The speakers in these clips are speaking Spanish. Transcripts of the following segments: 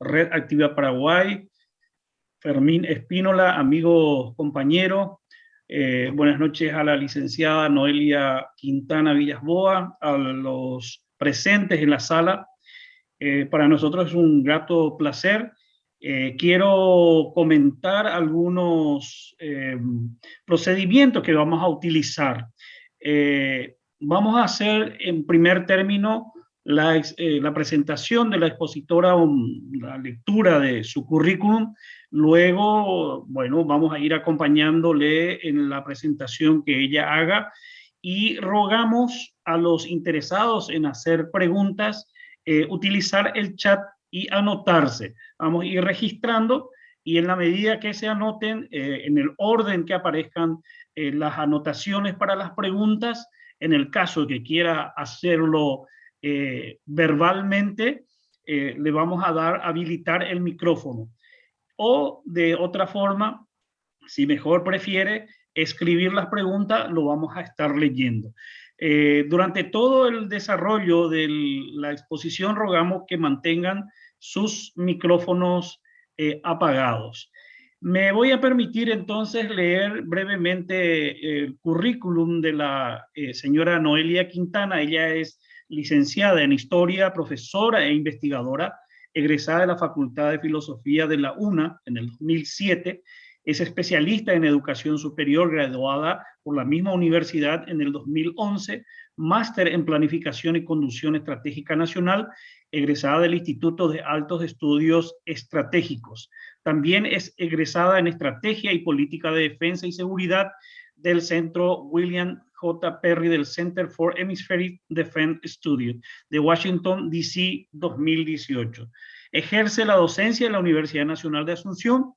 Red Activa Paraguay, Fermín Espínola, amigo, compañero. Buenas noches a la licenciada Noelia Quintana Villasboa, a los presentes en la sala. Para nosotros es un grato placer. Quiero comentar algunos procedimientos que vamos a utilizar. Vamos a hacer en primer término la presentación de la expositora, la lectura de su currículum. Luego, bueno, vamos a ir acompañándole en la presentación que ella haga y rogamos a los interesados en hacer preguntas utilizar el chat y anotarse. Vamos a ir registrando y en la medida que se anoten, en el orden que aparezcan las anotaciones para las preguntas, en el caso que quiera hacerlo verbalmente, le vamos a dar habilitar el micrófono. O de otra forma, si mejor prefiere escribir las preguntas, lo vamos a estar leyendo. Durante todo el desarrollo de la exposición rogamos que mantengan sus micrófonos apagados. Me voy a permitir entonces leer brevemente el currículum de la señora Noelia Quintana. Ella es licenciada en Historia, profesora e investigadora, egresada de la Facultad de Filosofía de la UNA en el 2007. Es especialista en educación superior, graduada por la misma universidad en el 2011, máster en planificación y conducción estratégica nacional, egresada del Instituto de Altos Estudios Estratégicos. También es egresada en estrategia y política de defensa y seguridad del Centro William J. Perry del Center for Hemispheric Defense Studies de Washington, D.C. 2018. Ejerce la docencia en la Universidad Nacional de Asunción,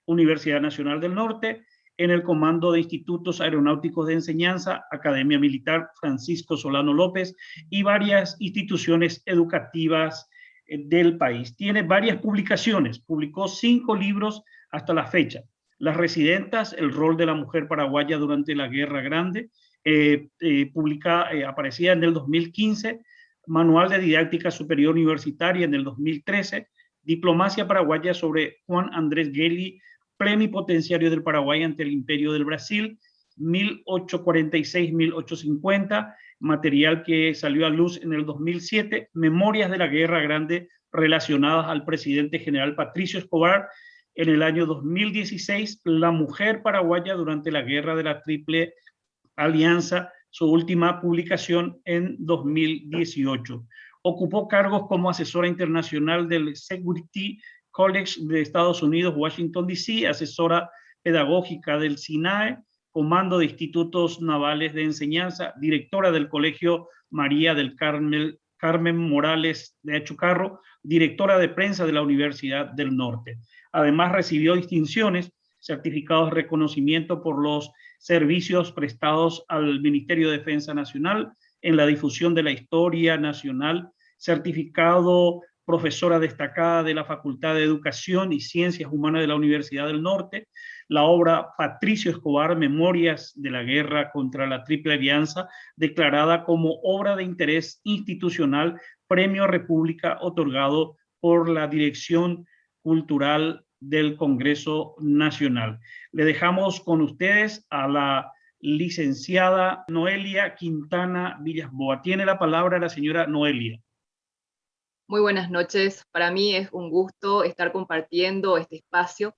Universidad Nacional del Norte, en el Comando de Institutos Aeronáuticos de Enseñanza, Academia Militar Francisco Solano López y varias instituciones educativas del país. Tiene varias publicaciones, publicó 5 libros hasta la fecha. Las Residentas, el rol de la mujer paraguaya durante la Guerra Grande, aparecía en el 2015, Manual de Didáctica Superior Universitaria en el 2013, Diplomacia Paraguaya sobre Juan Andrés Gelli, plenipotenciario del Paraguay ante el Imperio del Brasil, 1846-1850, material que salió a luz en el 2007, Memorias de la Guerra Grande relacionadas al presidente general Patricio Escobar, en el año 2016, La mujer paraguaya durante la Guerra de la Triple Alianza, su última publicación en 2018. Ocupó cargos como asesora internacional del Security College de Estados Unidos, Washington, D.C., asesora pedagógica del SINAE, Comando de Institutos Navales de Enseñanza, directora del Colegio María del Carmen Morales de Achucarro, directora de prensa de la Universidad del Norte. Además, recibió distinciones, certificados de reconocimiento por los servicios prestados al Ministerio de Defensa Nacional en la difusión de la historia nacional, certificado profesora destacada de la Facultad de Educación y Ciencias Humanas de la Universidad del Norte, la obra Patricio Escobar, Memorias de la Guerra contra la Triple Alianza, declarada como obra de interés institucional, Premio República, otorgado por la Dirección Cultural del Congreso Nacional. Le dejamos con ustedes a la licenciada Noelia Quintana Villasboa. Tiene la palabra la señora Noelia. Muy buenas noches. Para mí es un gusto estar compartiendo este espacio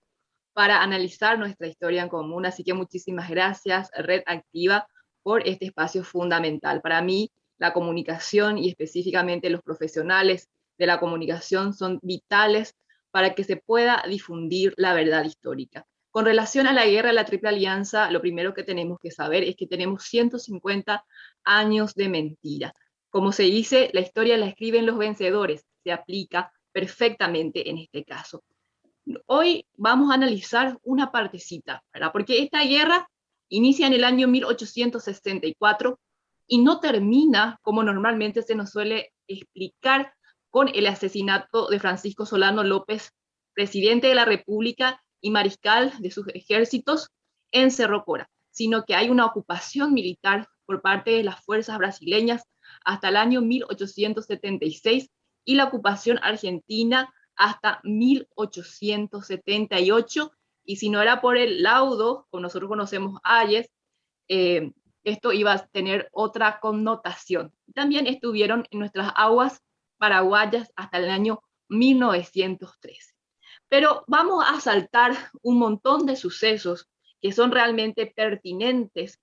para analizar nuestra historia en común. Así que muchísimas gracias, Red Activa, por este espacio fundamental. Para mí, la comunicación y específicamente los profesionales de la comunicación son vitales para que se pueda difundir la verdad histórica. Con relación a la guerra de la Triple Alianza, lo primero que tenemos que saber es que tenemos 150 años de mentira. Como se dice, la historia la escriben los vencedores, se aplica perfectamente en este caso. Hoy vamos a analizar una partecita, ¿verdad? Porque esta guerra inicia en el año 1864 y no termina como normalmente se nos suele explicar con el asesinato de Francisco Solano López, presidente de la República y mariscal de sus ejércitos en Cerro Cora, sino que hay una ocupación militar por parte de las fuerzas brasileñas hasta el año 1876 y la ocupación argentina hasta 1878, y si no era por el laudo, como nosotros conocemos Hayes, esto iba a tener otra connotación. También estuvieron en nuestras aguas paraguayas hasta el año 1913. Pero vamos a saltar un montón de sucesos que son realmente pertinentes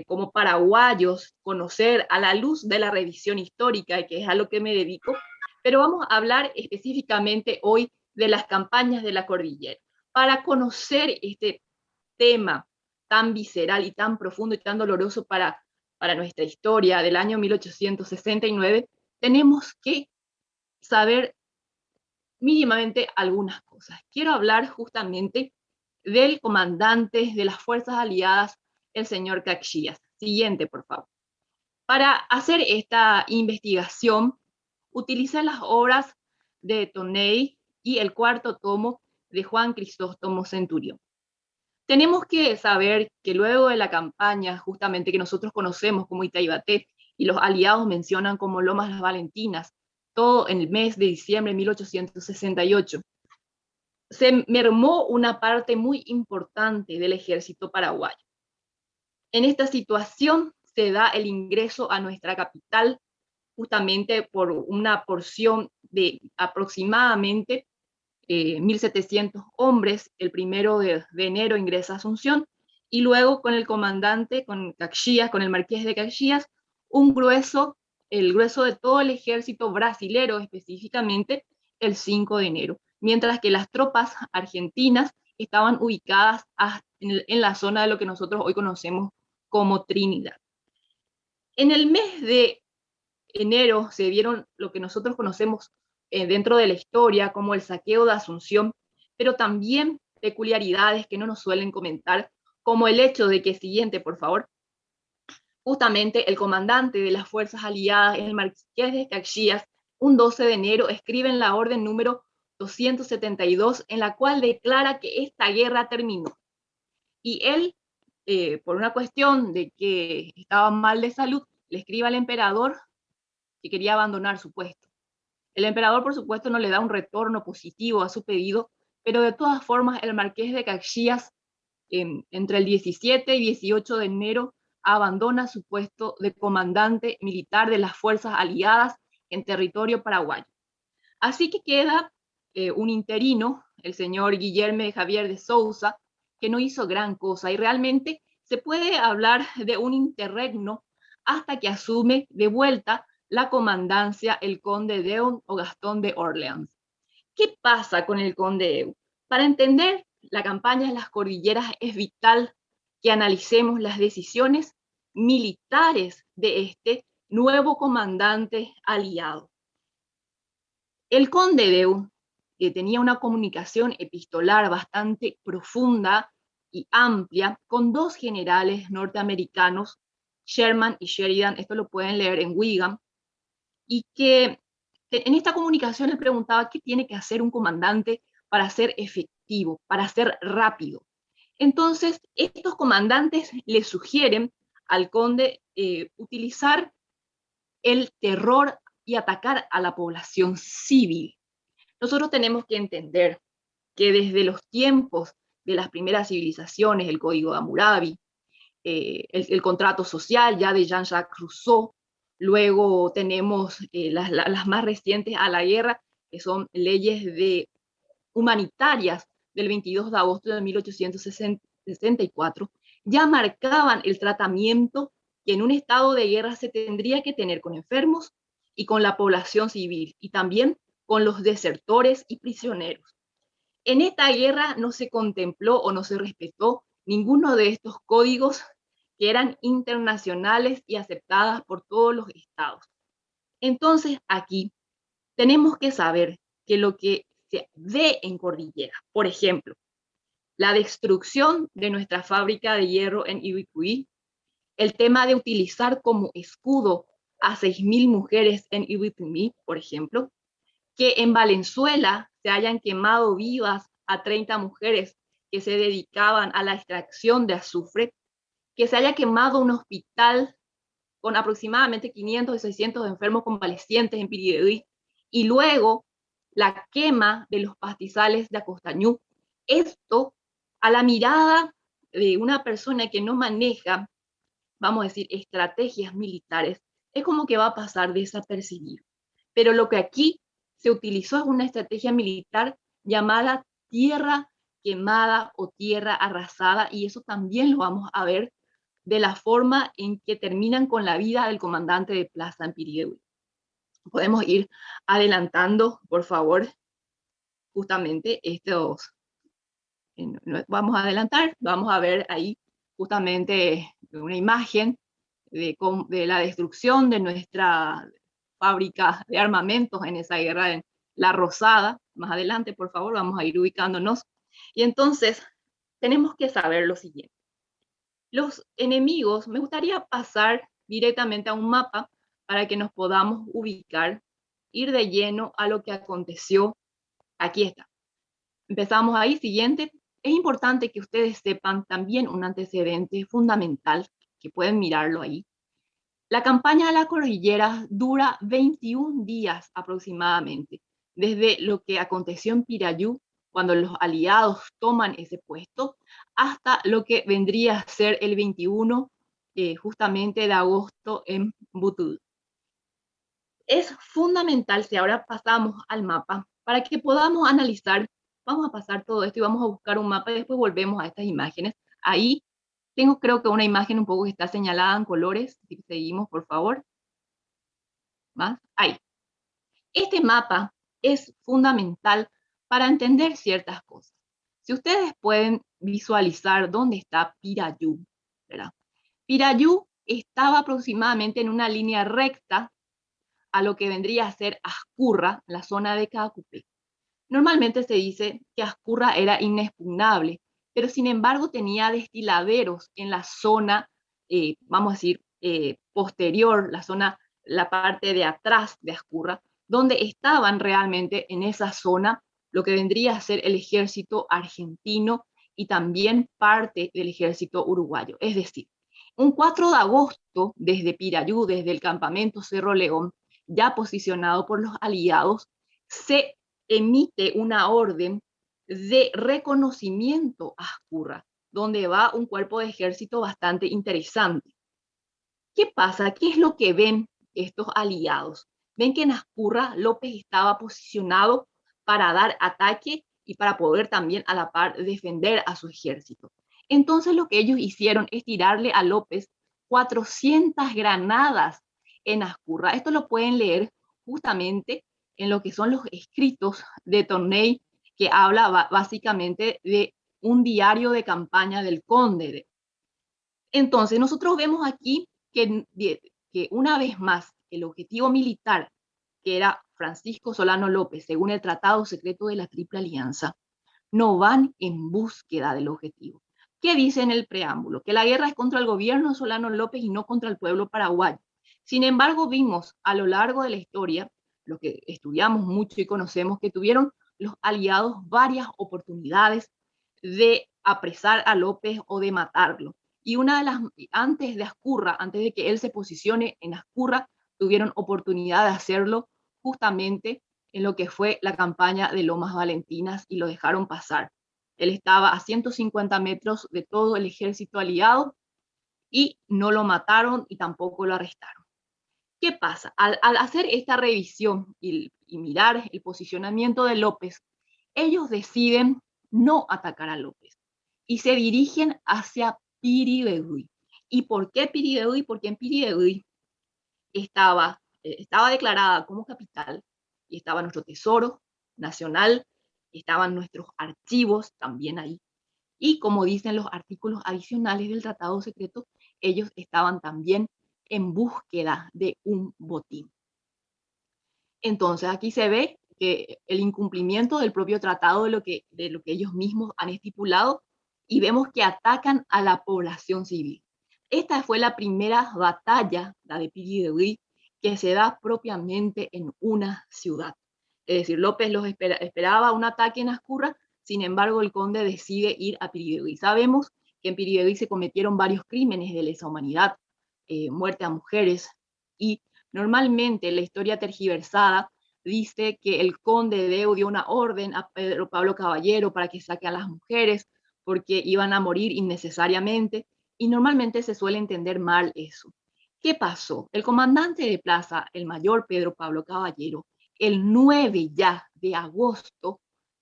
como paraguayos conocer a la luz de la revisión histórica, que es a lo que me dedico, pero vamos a hablar específicamente hoy de las campañas de la cordillera. Para conocer este tema tan visceral y tan profundo y tan doloroso para nuestra historia del año 1869, tenemos que saber mínimamente algunas cosas. Quiero hablar justamente del comandante de las fuerzas aliadas, el señor Caxias. Siguiente, por favor. Para hacer esta investigación, utilicé las obras de Toney y el cuarto tomo de Juan Crisóstomo Centurión. Tenemos que saber que luego de la campaña, justamente que nosotros conocemos como Itaibaté y los aliados mencionan como Lomas Las Valentinas, todo en el mes de diciembre de 1868, se mermó una parte muy importante del ejército paraguayo. En esta situación se da el ingreso a nuestra capital justamente por una porción de aproximadamente 1.700 hombres. El 1 de enero ingresa a Asunción, y luego con el comandante, con Caxias, con el marqués de Caxias, el grueso de todo el ejército brasilero, específicamente el 5 de enero, mientras que las tropas argentinas estaban ubicadas en la zona de lo que nosotros hoy conocemos como Trinidad. En el mes de enero se dieron lo que nosotros conocemos dentro de la historia como el saqueo de Asunción, pero también peculiaridades que no nos suelen comentar, como el hecho de que, siguiente por favor, justamente el comandante de las fuerzas aliadas, el marqués de Caxias, un 12 de enero escribe en la orden número 272, en la cual declara que esta guerra terminó. Y él, por una cuestión de que estaba mal de salud, le escribe al emperador que quería abandonar su puesto. El emperador, por supuesto, no le da un retorno positivo a su pedido, pero de todas formas el marqués de Caxias, entre el 17 y 18 de enero, abandona su puesto de comandante militar de las fuerzas aliadas en territorio paraguayo. Así que queda un interino, el señor Guillermo Javier de Sousa, que no hizo gran cosa, y realmente se puede hablar de un interregno hasta que asume de vuelta la comandancia el conde Deun o Gastón de Orleans. ¿Qué pasa con el conde Deun? Para entender la campaña de las cordilleras es vital que analicemos las decisiones militares de este nuevo comandante aliado. El conde Deun, que tenía una comunicación epistolar bastante profunda y amplia con dos generales norteamericanos, Sherman y Sheridan, esto lo pueden leer en Wigan, y que en esta comunicación él preguntaba qué tiene que hacer un comandante para ser efectivo, para ser rápido. Entonces, estos comandantes le sugieren al conde utilizar el terror y atacar a la población civil. Nosotros tenemos que entender que desde los tiempos de las primeras civilizaciones, el Código de Hammurabi, el contrato social ya de Jean-Jacques Rousseau, luego tenemos las más recientes a la guerra, que son leyes humanitarias del 22 de agosto de 1864, ya marcaban el tratamiento que en un estado de guerra se tendría que tener con enfermos y con la población civil, y también con los desertores y prisioneros. En esta guerra no se contempló o no se respetó ninguno de estos códigos que eran internacionales y aceptadas por todos los estados. Entonces, aquí tenemos que saber que lo que se ve en cordillera, por ejemplo, la destrucción de nuestra fábrica de hierro en Ibicuí, el tema de utilizar como escudo a 6.000 mujeres en Ibicuí, por ejemplo, que en Valenzuela se hayan quemado vivas a 30 mujeres que se dedicaban a la extracción de azufre, que se haya quemado un hospital con aproximadamente 500 y 600 enfermos convalecientes en Piribebuy, y luego la quema de los pastizales de Acostañú. Esto, a la mirada de una persona que no maneja, vamos a decir, estrategias militares, es como que va a pasar desapercibido. Pero lo que aquí se utilizó es una estrategia militar llamada tierra quemada o tierra arrasada, y eso también lo vamos a ver de la forma en que terminan con la vida del comandante de Plaza en Piribebuy. Podemos ir adelantando, por favor, justamente estos. Vamos a adelantar, vamos a ver ahí justamente una imagen de la destrucción de nuestra fábrica de armamentos en esa guerra en La Rosada. Más adelante, por favor, vamos a ir ubicándonos. Y entonces, tenemos que saber lo siguiente. Los enemigos, me gustaría pasar directamente a un mapa para que nos podamos ubicar, ir de lleno a lo que aconteció. Aquí está. Empezamos ahí, siguiente. Es importante que ustedes sepan también un antecedente fundamental, que pueden mirarlo ahí. La campaña de la cordillera dura 21 días aproximadamente, desde lo que aconteció en Pirayú, cuando los aliados toman ese puesto, hasta lo que vendría a ser el 21 justamente de agosto en Butul. Es fundamental, si ahora pasamos al mapa, para que podamos analizar. Vamos a pasar todo esto y vamos a buscar un mapa y después volvemos a estas imágenes. Ahí tengo, creo que una imagen un poco que está señalada en colores. Si seguimos, por favor. Más. Ahí. Este mapa es fundamental para entender ciertas cosas. Si ustedes pueden visualizar dónde está Pirayú, ¿verdad? Pirayú estaba aproximadamente en una línea recta a lo que vendría a ser Ascurra, la zona de Caacupé. Normalmente se dice que Ascurra era inexpugnable, pero sin embargo tenía destiladeros en la zona, vamos a decir, posterior, la parte de atrás de Ascurra, donde estaban realmente en esa zona lo que vendría a ser el ejército argentino y también parte del ejército uruguayo. Es decir, un 4 de agosto, desde Pirayú, desde el campamento Cerro León, ya posicionado por los aliados, se emite una orden de reconocimiento a Ascurra, donde va un cuerpo de ejército bastante interesante. ¿Qué pasa? ¿Qué es lo que ven estos aliados? Ven que en Ascurra López estaba posicionado para dar ataque y para poder también a la par defender a su ejército. Entonces lo que ellos hicieron es tirarle a López 400 granadas en Ascurra. Esto lo pueden leer justamente en lo que son los escritos de Torney, que habla básicamente de un diario de campaña del conde. Entonces nosotros vemos aquí que una vez más el objetivo militar, que era Francisco Solano López, según el Tratado Secreto de la Triple Alianza, no van en búsqueda del objetivo. ¿Qué dice en el preámbulo? Que la guerra es contra el gobierno de Solano López y no contra el pueblo paraguayo. Sin embargo, vimos a lo largo de la historia, lo que estudiamos mucho y conocemos, que tuvieron los aliados varias oportunidades de apresar a López o de matarlo. Y una de las, antes de Ascurra, antes de que él se posicione en Ascurra, tuvieron oportunidad de hacerlo justamente en lo que fue la campaña de Lomas Valentinas y lo dejaron pasar. Él estaba a 150 metros de todo el ejército aliado y no lo mataron y tampoco lo arrestaron. ¿Qué pasa? Al hacer esta revisión y mirar el posicionamiento de López, ellos deciden no atacar a López y se dirigen hacia Piribebuy. ¿Y por qué Piribebuy? Porque en Piribebuy estaba declarada como capital y estaba nuestro tesoro nacional, estaban nuestros archivos también ahí. Y como dicen los artículos adicionales del Tratado Secreto, ellos estaban también en búsqueda de un botín. Entonces aquí se ve que el incumplimiento del propio tratado de lo que ellos mismos han estipulado, y vemos que atacan a la población civil. Esta fue la primera batalla, la de Piribebuy, que se da propiamente en una ciudad. Es decir, López esperaba un ataque en Ascurra, sin embargo el conde decide ir a Piribebuy. Sabemos que en Piribebuy se cometieron varios crímenes de lesa humanidad, muerte a mujeres, y normalmente la historia tergiversada dice que el conde Deu dio una orden a Pedro Pablo Caballero para que saque a las mujeres porque iban a morir innecesariamente, y normalmente se suele entender mal eso. ¿Qué pasó? El comandante de plaza, el mayor Pedro Pablo Caballero, el 9 ya de agosto,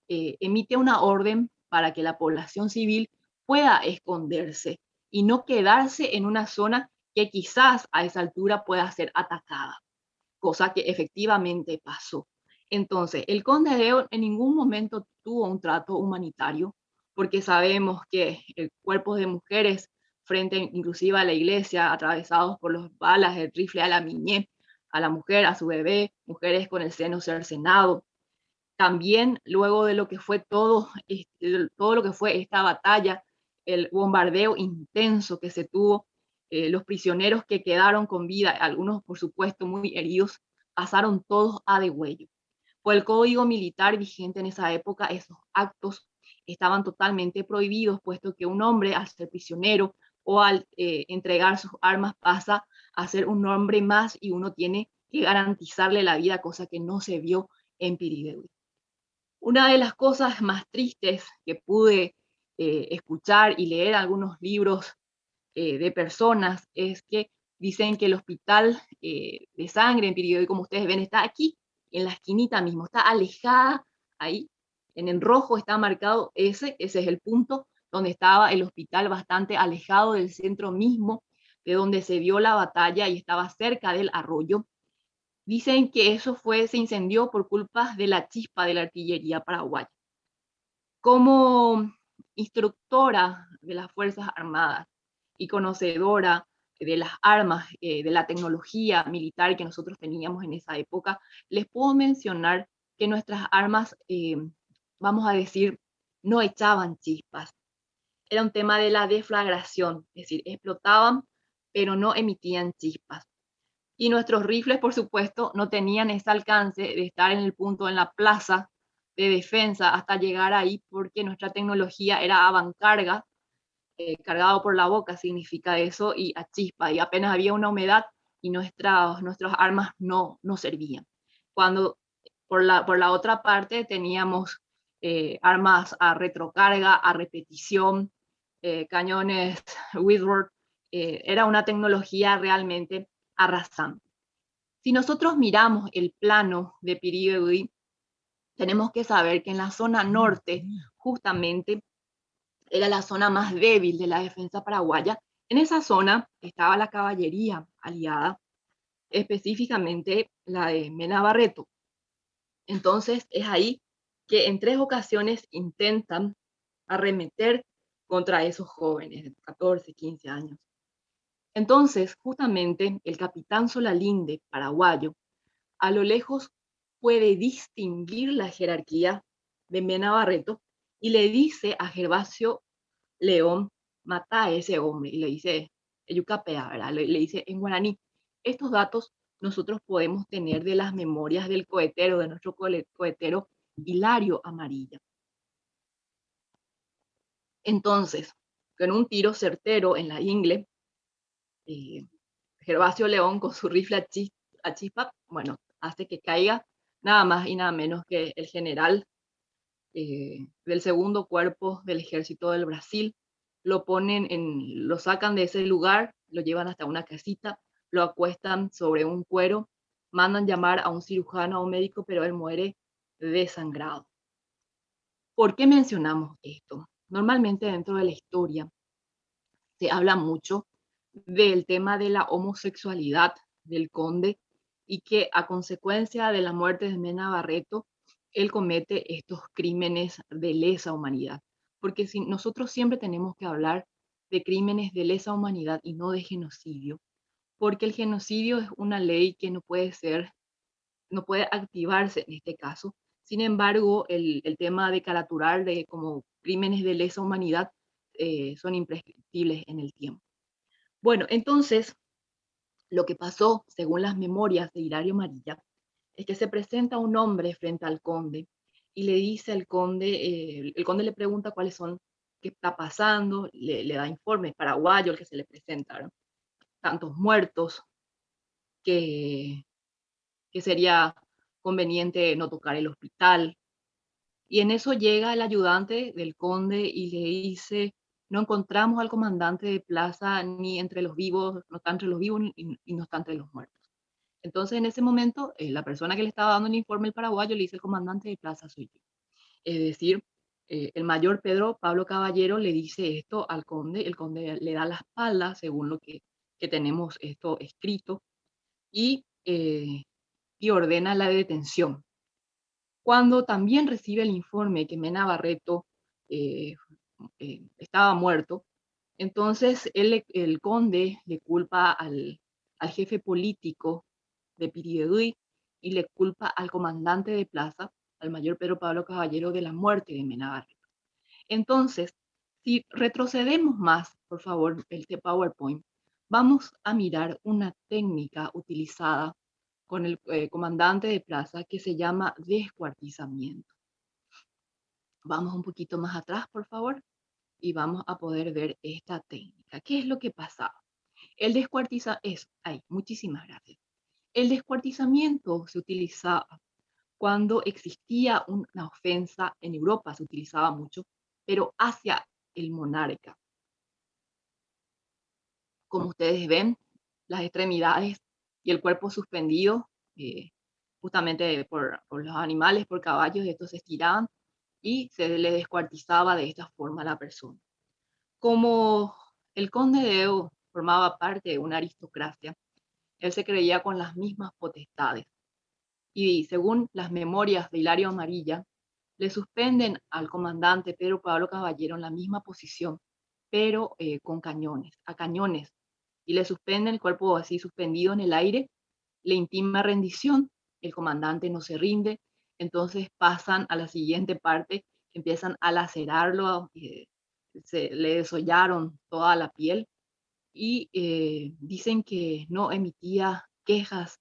emite una orden para que la población civil pueda esconderse y no quedarse en una zona que quizás a esa altura pueda ser atacada, cosa que efectivamente pasó. Entonces, el conde de León en ningún momento tuvo un trato humanitario, porque sabemos que cuerpos de mujeres frente inclusive a la iglesia, atravesados por los balas, el rifle a la niñez, a la mujer, a su bebé, mujeres con el seno cercenado. También luego de lo que fue todo lo que fue esta batalla, el bombardeo intenso que se tuvo, los prisioneros que quedaron con vida, algunos por supuesto muy heridos, pasaron todos a degüello. Por el código militar vigente en esa época, esos actos estaban totalmente prohibidos, puesto que un hombre al ser prisionero o al entregar sus armas pasa a ser un hombre más y uno tiene que garantizarle la vida, cosa que no se vio en Piribebuy. Una de las cosas más tristes que pude escuchar y leer algunos libros de personas es que dicen que el hospital de sangre en Piribebuy, como ustedes ven, está aquí, en la esquinita mismo, está alejada ahí, en el rojo está marcado ese es el punto donde estaba el hospital, bastante alejado del centro mismo, de donde se dio la batalla y estaba cerca del arroyo. Dicen que se incendió por culpa de la chispa de la artillería paraguaya. Como instructora de las Fuerzas Armadas y conocedora de las armas, de la tecnología militar que nosotros teníamos en esa época, les puedo mencionar que nuestras armas, vamos a decir, no echaban chispas. Era un tema de la deflagración, es decir, explotaban, pero no emitían chispas. Y nuestros rifles, por supuesto, no tenían ese alcance de estar en el punto, en la plaza de defensa hasta llegar ahí, porque nuestra tecnología era a bancarga, cargado por la boca significa eso, y a chispa, y apenas había una humedad y nuestras armas no servían. Cuando por la otra parte teníamos armas a retrocarga, a repetición, cañones Whitworth, era una tecnología realmente arrasante. Si nosotros miramos el plano de Piribebuy, tenemos que saber que en la zona norte, justamente, era la zona más débil de la defensa paraguaya. En esa zona estaba la caballería aliada, específicamente la de Mena Barreto. Entonces es ahí que en 3 ocasiones intentan arremeter contra esos jóvenes de 14, 15 años. Entonces, justamente, el capitán Solalinde, paraguayo, a lo lejos puede distinguir la jerarquía de Mena Barreto y le dice a Gervasio León, mata a ese hombre, y le dice, Yucapea, ¿verdad? Le dice en guaraní. Estos datos nosotros podemos tener de las memorias del cohetero, de nuestro cohetero Hilario Amarilla. Entonces, con un tiro certero en la ingle, Gervasio León con su rifle a chispa, bueno, hace que caiga nada más y nada menos que el general del segundo cuerpo del ejército del Brasil. Lo sacan de ese lugar, lo llevan hasta una casita, lo acuestan sobre un cuero, mandan llamar a un cirujano, a un médico, pero él muere desangrado. ¿Por qué mencionamos esto? Normalmente dentro de la historia se habla mucho del tema de la homosexualidad del conde y que a consecuencia de la muerte de Mena Barreto, él comete estos crímenes de lesa humanidad. Porque si nosotros siempre tenemos que hablar de crímenes de lesa humanidad y no de genocidio, porque el genocidio es una ley que no puede activarse en este caso. Sin embargo, el tema de caraturar de como crímenes de lesa humanidad son imprescriptibles en el tiempo. Bueno, entonces, lo que pasó, según las memorias de Hilario Amarilla, es que se presenta un hombre frente al conde y le dice al conde, el conde le pregunta cuáles son, qué está pasando, le da informes, paraguayo el que se le presenta, ¿no? Tantos muertos, que sería conveniente no tocar el hospital. Y en eso llega el ayudante del conde y le dice, no encontramos al comandante de plaza ni entre los vivos, no está entre los vivos y no está entre los muertos. Entonces en ese momento, la persona que le estaba dando el informe, el paraguayo, le dice, el comandante de plaza soy yo. Es decir, el mayor Pedro Pablo Caballero le dice esto al conde, el conde le da la espalda, según lo que tenemos esto escrito, y ordena la detención. Cuando también recibe el informe que Mena Barreto eh, estaba muerto, entonces el conde le culpa al jefe político de Piriduy y le culpa al comandante de plaza, al mayor Pedro Pablo Caballero, de la muerte de Mena Barreto. Entonces, si retrocedemos más, por favor, el PowerPoint, vamos a mirar una técnica utilizada con el comandante de plaza que se llama descuartizamiento. Vamos un poquito más atrás, por favor, y vamos a poder ver esta técnica. ¿Qué es lo que pasaba? El muchísimas gracias. El descuartizamiento se utilizaba cuando existía una ofensa en Europa, se utilizaba mucho, pero hacia el monarca. Como ustedes ven, las extremidades y el cuerpo suspendido, justamente por los animales, por caballos, estos se estiraban y se le descuartizaba de esta forma a la persona. Como el conde de Eu formaba parte de una aristocracia, él se creía con las mismas potestades. Y según las memorias de Hilario Amarilla, le suspenden al comandante Pedro Pablo Caballero en la misma posición, pero con cañones, a cañones, y le suspenden el cuerpo así suspendido en el aire, le intima rendición, el comandante no se rinde, entonces pasan a la siguiente parte, empiezan a lacerarlo, se le desollaron toda la piel y dicen que no emitía quejas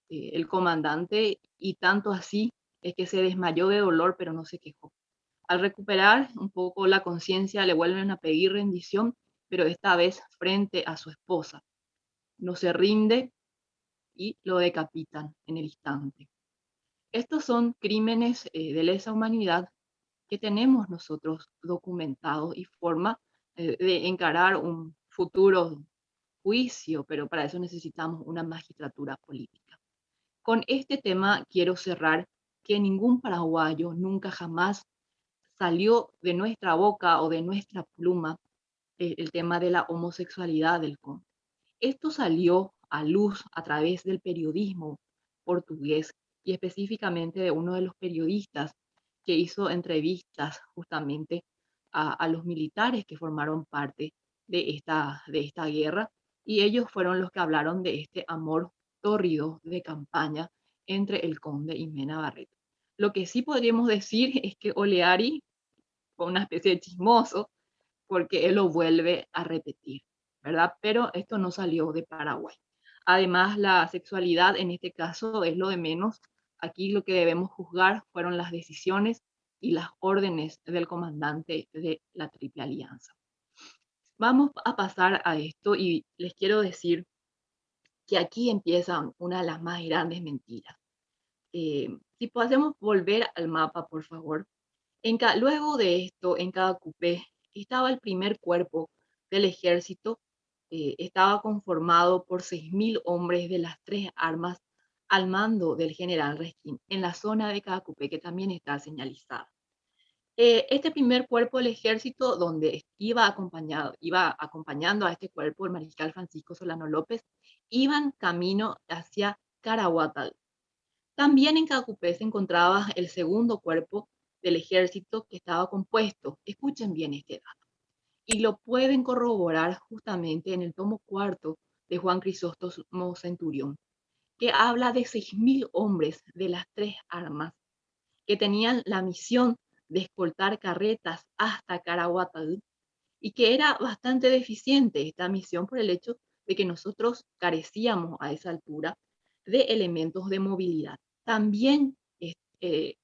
el comandante y tanto así es que se desmayó de dolor pero no se quejó. Al recuperar un poco la conciencia le vuelven a pedir rendición, pero esta vez frente a su esposa. No se rinde y lo decapitan en el instante. Estos son crímenes de lesa humanidad que tenemos nosotros documentados y forma de encarar un futuro juicio, pero para eso necesitamos una magistratura política. Con este tema quiero cerrar que ningún paraguayo nunca jamás salió de nuestra boca o de nuestra pluma el tema de la homosexualidad del conde. Esto salió a luz a través del periodismo portugués y específicamente de uno de los periodistas que hizo entrevistas justamente a los militares que formaron parte de esta guerra y ellos fueron los que hablaron de este amor tórrido de campaña entre el conde y Mena Barreto. Lo que sí podríamos decir es que Oleari fue una especie de chismoso porque él lo vuelve a repetir, ¿verdad? Pero esto no salió de Paraguay. Además, la sexualidad en este caso es lo de menos. Aquí lo que debemos juzgar fueron las decisiones y las órdenes del comandante de la Triple Alianza. Vamos a pasar a esto y les quiero decir que aquí empiezan una de las más grandes mentiras. Si podemos volver al mapa, por favor. Luego de esto, en cada cupé estaba el primer cuerpo del ejército, estaba conformado por 6.000 hombres de las tres armas al mando del general Resquín, en la zona de cada cupé que también está señalizada. Este primer cuerpo del ejército, donde iba acompañando a este cuerpo el mariscal Francisco Solano López, iban camino hacia Caraguatal. También en Cacupé se encontraba el segundo cuerpo del ejército que estaba compuesto, escuchen bien este dato, y lo pueden corroborar justamente en el tomo cuarto de Juan Crisóstomo Centurión, que habla de 6.000 hombres de las tres armas que tenían la misión de escoltar carretas hasta Caraguatá y que era bastante deficiente esta misión por el hecho de que nosotros carecíamos a esa altura de elementos de movilidad. También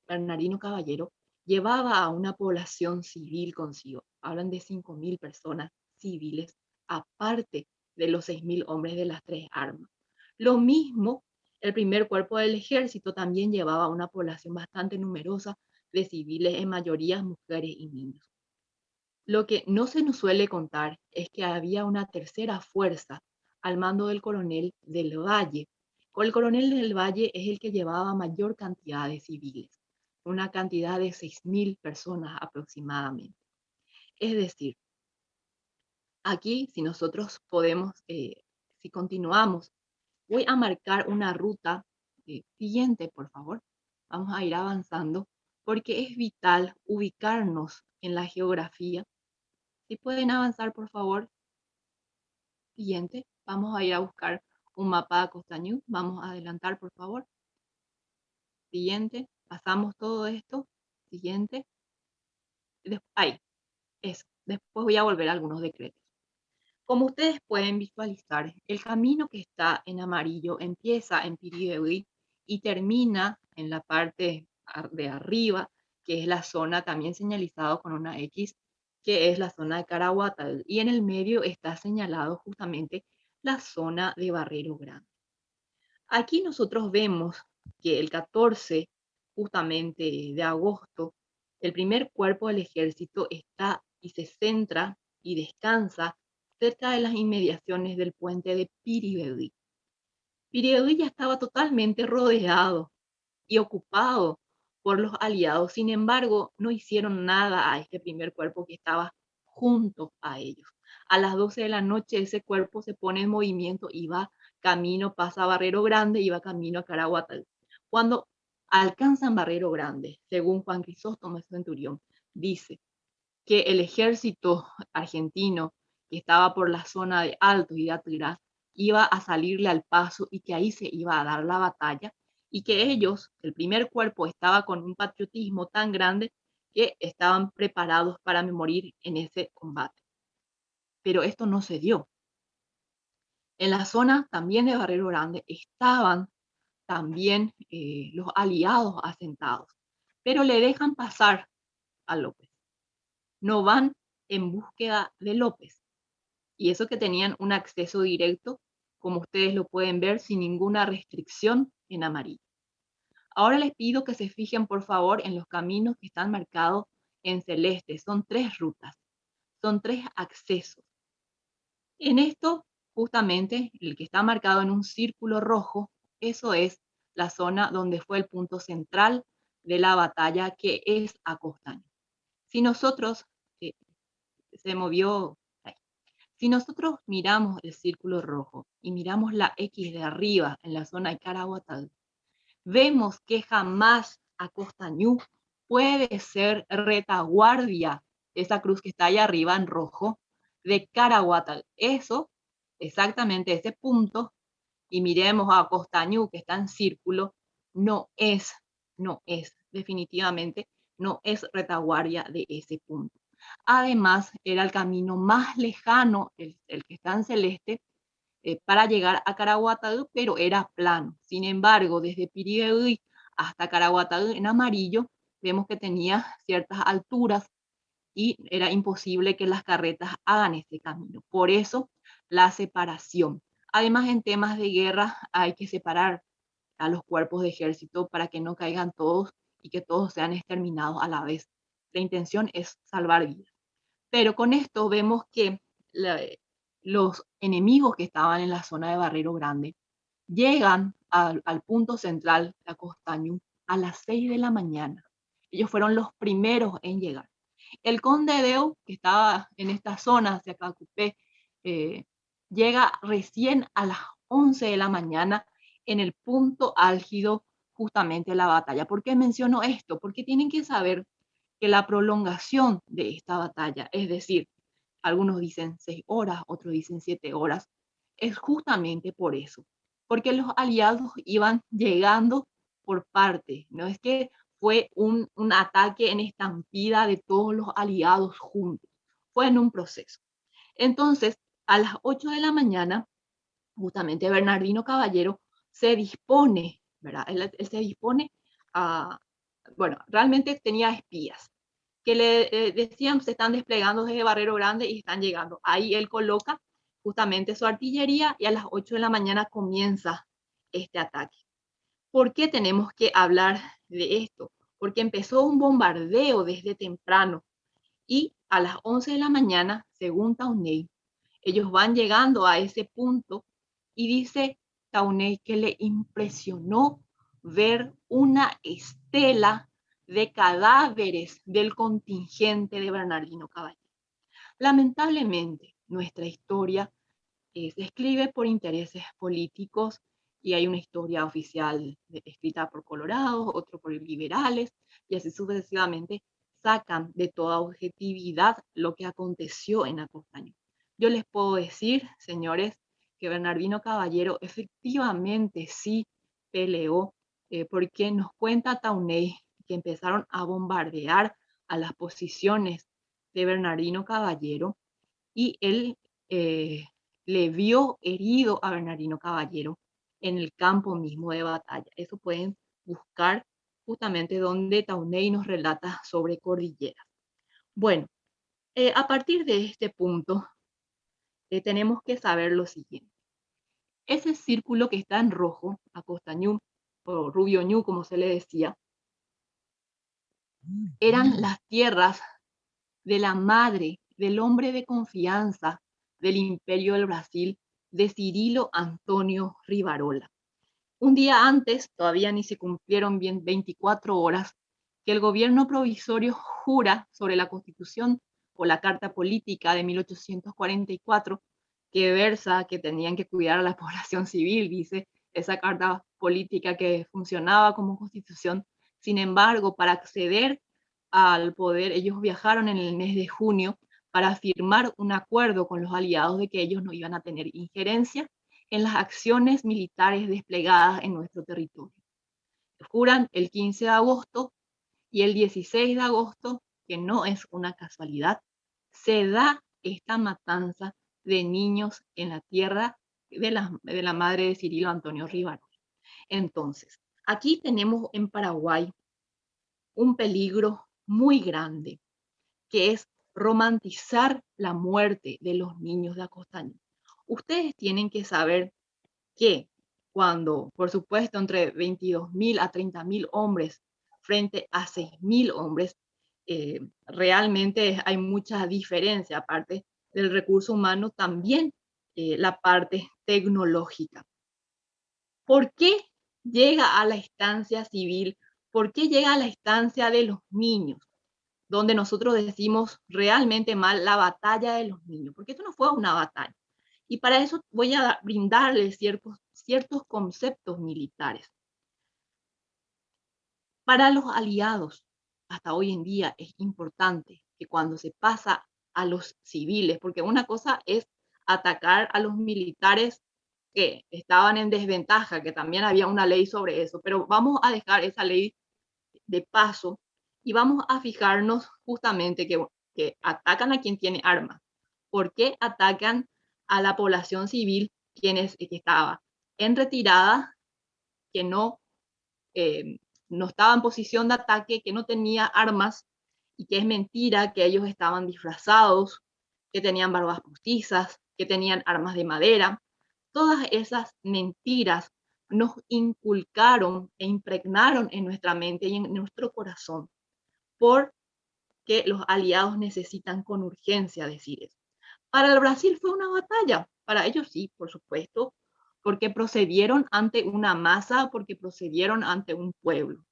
Bernardino Caballero llevaba a una población civil consigo. Hablan de 5.000 personas civiles, aparte de los 6.000 hombres de las tres armas. Lo mismo El primer cuerpo del ejército también llevaba una población bastante numerosa de civiles, en mayoría mujeres y niños. Lo que no se nos suele contar es que había una tercera fuerza al mando del coronel del Valle. El coronel del Valle es el que llevaba mayor cantidad de civiles, una cantidad de 6.000 personas aproximadamente. Es decir, aquí si nosotros podemos, si continuamos, voy a marcar una ruta siguiente, por favor. Vamos a ir avanzando porque es vital ubicarnos en la geografía. Si pueden avanzar, por favor. Siguiente. Vamos a ir a buscar un mapa de Costañú. Vamos a adelantar, por favor. Siguiente. Pasamos todo esto. Siguiente. Ahí. Eso. Después voy a volver a algunos decretos. Como ustedes pueden visualizar, el camino que está en amarillo empieza en Piribebuy y termina en la parte de arriba, que es la zona también señalizado con una X, que es la zona de Caraguatá, y en el medio está señalado justamente la zona de Barrero Grande. Aquí nosotros vemos que el 14 justamente de agosto, el primer cuerpo del ejército está y se centra y descansa cerca de las inmediaciones del puente de Piribebuy. Piribebuy ya estaba totalmente rodeado y ocupado por los aliados. Sin embargo, no hicieron nada a este primer cuerpo que estaba junto a ellos. A las 12 de la noche ese cuerpo se pone en movimiento y va camino, pasa a Barrero Grande y va camino a Caraguatá. Cuando alcanzan Barrero Grande, según Juan Crisóstomo Centurión, dice que el ejército argentino que estaba por la zona de Altos y de Atigrá iba a salirle al paso y que ahí se iba a dar la batalla y que ellos, el primer cuerpo, estaba con un patriotismo tan grande que estaban preparados para morir en ese combate. Pero esto no se dio. En la zona también de Barrero Grande estaban también los aliados asentados, pero le dejan pasar a López. No van en búsqueda de López. Y eso que tenían un acceso directo, como ustedes lo pueden ver, sin ninguna restricción en amarillo. Ahora les pido que se fijen, por favor, en los caminos que están marcados en celeste. Son 3 rutas, son 3 accesos. En esto, justamente, el que está marcado en un círculo rojo, eso es la zona donde fue el punto central de la batalla, que es Acostaño. Si nosotros, se movió, si nosotros miramos el círculo rojo y miramos la X de arriba en la zona de Caraguatá, vemos que jamás Acostañú puede ser retaguardia, esa cruz que está ahí arriba en rojo, de Caraguatá. Eso, exactamente ese punto, y miremos a Acostañú que está en círculo, no es, definitivamente, no es retaguardia de ese punto. Además, era el camino más lejano, el que está en celeste, para llegar a Caraguatá, pero era plano. Sin embargo, desde Piribebuy hasta Caraguatá en amarillo, vemos que tenía ciertas alturas y era imposible que las carretas hagan este camino. Por eso, la separación. Además, en temas de guerra hay que separar a los cuerpos de ejército para que no caigan todos y que todos sean exterminados a la vez. La intención es salvar vidas. Pero con esto vemos que los enemigos que estaban en la zona de Barrero Grande llegan al punto central de Acostaño a las 6 de la mañana. Ellos fueron los primeros en llegar. El conde Deu, que estaba en esta zona, hacia Cacupé, llega recién a las 11 de la mañana en el punto álgido justamente de la batalla. ¿Por qué menciono esto? Porque tienen que saber que la prolongación de esta batalla, es decir, algunos dicen 6 horas, otros dicen 7 horas, es justamente por eso, porque los aliados iban llegando por parte, no es que fue un ataque en estampida de todos los aliados juntos, fue en un proceso. Entonces, a las 8 de la mañana, justamente Bernardino Caballero se dispone, ¿verdad? Él se dispone a, bueno, realmente tenía espías que le decían se están desplegando desde Barrero Grande y están llegando. Ahí él coloca justamente su artillería y a las 8 de la mañana comienza este ataque. ¿Por qué tenemos que hablar de esto? Porque empezó un bombardeo desde temprano y a las 11 de la mañana, según Taunay, ellos van llegando a ese punto y dice Taunay que le impresionó ver una estela de cadáveres del contingente de Bernardino Caballero. Lamentablemente, nuestra historia se escribe por intereses políticos y hay una historia oficial escrita por colorados, otro por liberales, y así sucesivamente sacan de toda objetividad lo que aconteció en Acostaño. Yo les puedo decir, señores, que Bernardino Caballero efectivamente sí peleó, porque nos cuenta Taunay que empezaron a bombardear a las posiciones de Bernardino Caballero y él eh, le vio herido a Bernardino Caballero en el campo mismo de batalla. Eso pueden buscar justamente donde Taunay nos relata sobre cordilleras. Bueno, a partir de este punto, tenemos que saber lo siguiente. Ese círculo que está en rojo, Acostañú, o Rubio Ñu, como se le decía, eran las tierras de la madre, del hombre de confianza del Imperio del Brasil, de Cirilo Antonio Rivarola. Un día antes, todavía ni se cumplieron bien 24 horas, que el gobierno provisorio jura sobre la Constitución o la Carta Política de 1844, que versa que tenían que cuidar a la población civil, dice esa carta política que funcionaba como constitución. Sin embargo, para acceder al poder, ellos viajaron en el mes de junio para firmar un acuerdo con los aliados de que ellos no iban a tener injerencia en las acciones militares desplegadas en nuestro territorio. Juran el 15 de agosto y el 16 de agosto, que no es una casualidad, se da esta matanza de niños en la tierra de la madre de Cirilo Antonio Rivarola. Entonces, aquí tenemos en Paraguay un peligro muy grande, que es romantizar la muerte de los niños de Acostaño. Ustedes tienen que saber que cuando, por supuesto, entre 22.000 a 30.000 hombres frente a 6.000 hombres, realmente hay mucha diferencia, aparte del recurso humano, también la parte tecnológica. ¿Por qué llega a la instancia civil? ¿Por qué llega a la instancia de los niños? Donde nosotros decimos realmente mal la batalla de los niños, porque esto no fue una batalla. Y para eso voy a brindarles ciertos conceptos militares. Para los aliados, hasta hoy en día es importante que cuando se pasa a los civiles, porque una cosa es atacar a los militares que estaban en desventaja, que también había una ley sobre eso, pero vamos a dejar esa ley de paso y vamos a fijarnos justamente que atacan a quien tiene armas. ¿Por qué atacan a la población civil que estaba en retirada, que no estaba en posición de ataque, que no tenía armas y que es mentira que ellos estaban disfrazados, que tenían barbas postizas, que tenían armas de madera? Todas esas mentiras nos inculcaron e impregnaron en nuestra mente y en nuestro corazón porque los aliados necesitan con urgencia decir eso. Para el Brasil fue una batalla, para ellos sí, por supuesto, porque procedieron ante una masa, porque procedieron ante un pueblo.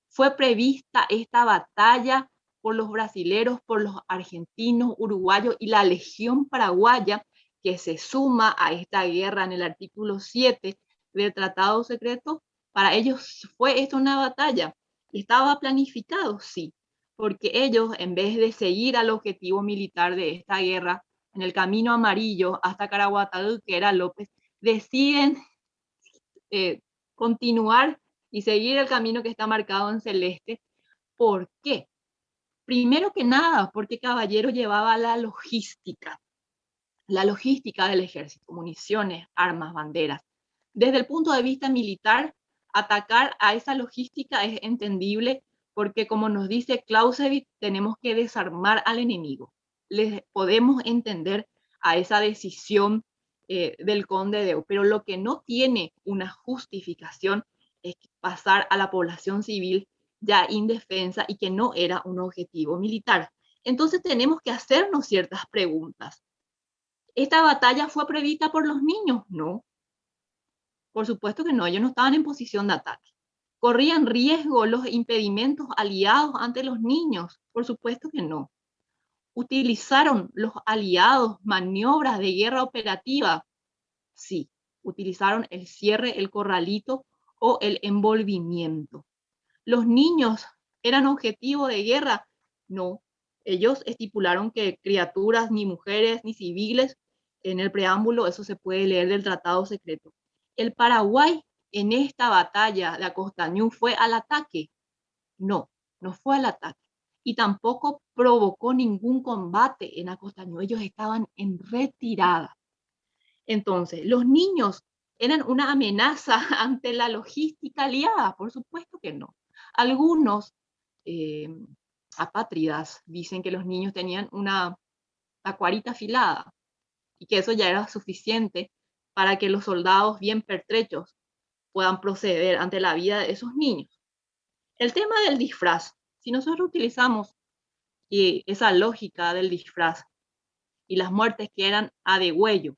Fue prevista esta batalla por los brasileros, por los argentinos, uruguayos y la Legión Paraguaya, que se suma a esta guerra en el artículo 7 del Tratado Secreto. Para ellos fue esto una batalla. ¿Estaba planificado? Sí, porque ellos, en vez de seguir al objetivo militar de esta guerra, en el camino amarillo hasta Caraguatá, que era López, deciden continuar y seguir el camino que está marcado en celeste. ¿Por qué? Primero que nada, porque Caballero llevaba la logística del ejército, municiones, armas, banderas. Desde el punto de vista militar, atacar a esa logística es entendible porque, como nos dice Clausewitz, tenemos que desarmar al enemigo. Les podemos entender a esa decisión del conde Deu, pero lo que no tiene una justificación es pasar a la población civil ya indefensa y que no era un objetivo militar. Entonces tenemos que hacernos ciertas preguntas. ¿Esta batalla fue prevista por los niños? No, por supuesto que no, ellos no estaban en posición de ataque. ¿Corrían riesgo los impedimentos aliados ante los niños? Por supuesto que no. ¿Utilizaron los aliados maniobras de guerra operativa? Sí, utilizaron el cierre, el corralito o el envolvimiento. ¿Los niños eran objetivo de guerra? No. Ellos estipularon que criaturas, ni mujeres, ni civiles, en el preámbulo, eso se puede leer del tratado secreto. ¿El Paraguay en esta batalla de Acostañú fue al ataque? No, no fue al ataque. Y tampoco provocó ningún combate en Acostañú. Ellos estaban en retirada. Entonces, ¿los niños eran una amenaza ante la logística aliada? Por supuesto que no. Algunos apátridas dicen que los niños tenían una tacuarita afilada y que eso ya era suficiente para que los soldados bien pertrechos puedan proceder ante la vida de esos niños. El tema del disfraz, si nosotros utilizamos esa lógica del disfraz y las muertes que eran a degüello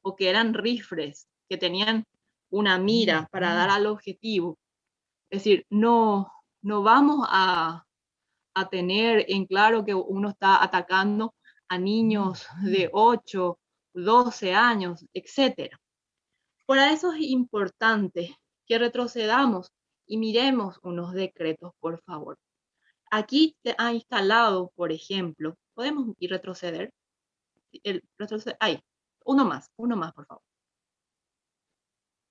o que eran rifles, que tenían una mira para dar al objetivo, es decir, no vamos a tener en claro que uno está atacando a niños de 8, 12 años, etc. Por eso es importante que retrocedamos y miremos unos decretos, por favor. Aquí se ha instalado, por ejemplo, podemos ir retroceder. Ahí, uno más, por favor.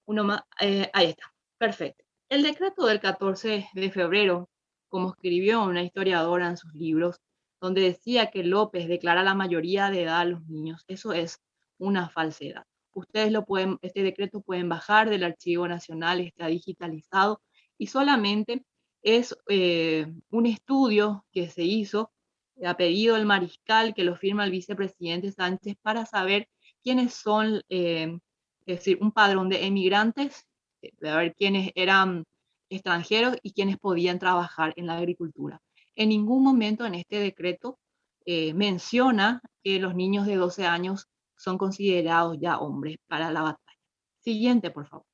Uno más, ahí está, perfecto. El decreto del 14 de febrero, como escribió una historiadora en sus libros, donde decía que López declara la mayoría de edad a los niños, eso es una falsedad. Ustedes este decreto pueden bajar del Archivo Nacional, está digitalizado y solamente es un estudio que se hizo a pedido del mariscal, que lo firma el vicepresidente Sánchez, para saber quiénes son es decir, un padrón de emigrantes, de ver quiénes eran extranjeros y quiénes podían trabajar en la agricultura. En ningún momento en este decreto menciona que los niños de 12 años son considerados ya hombres para la batalla. Siguiente, por favor.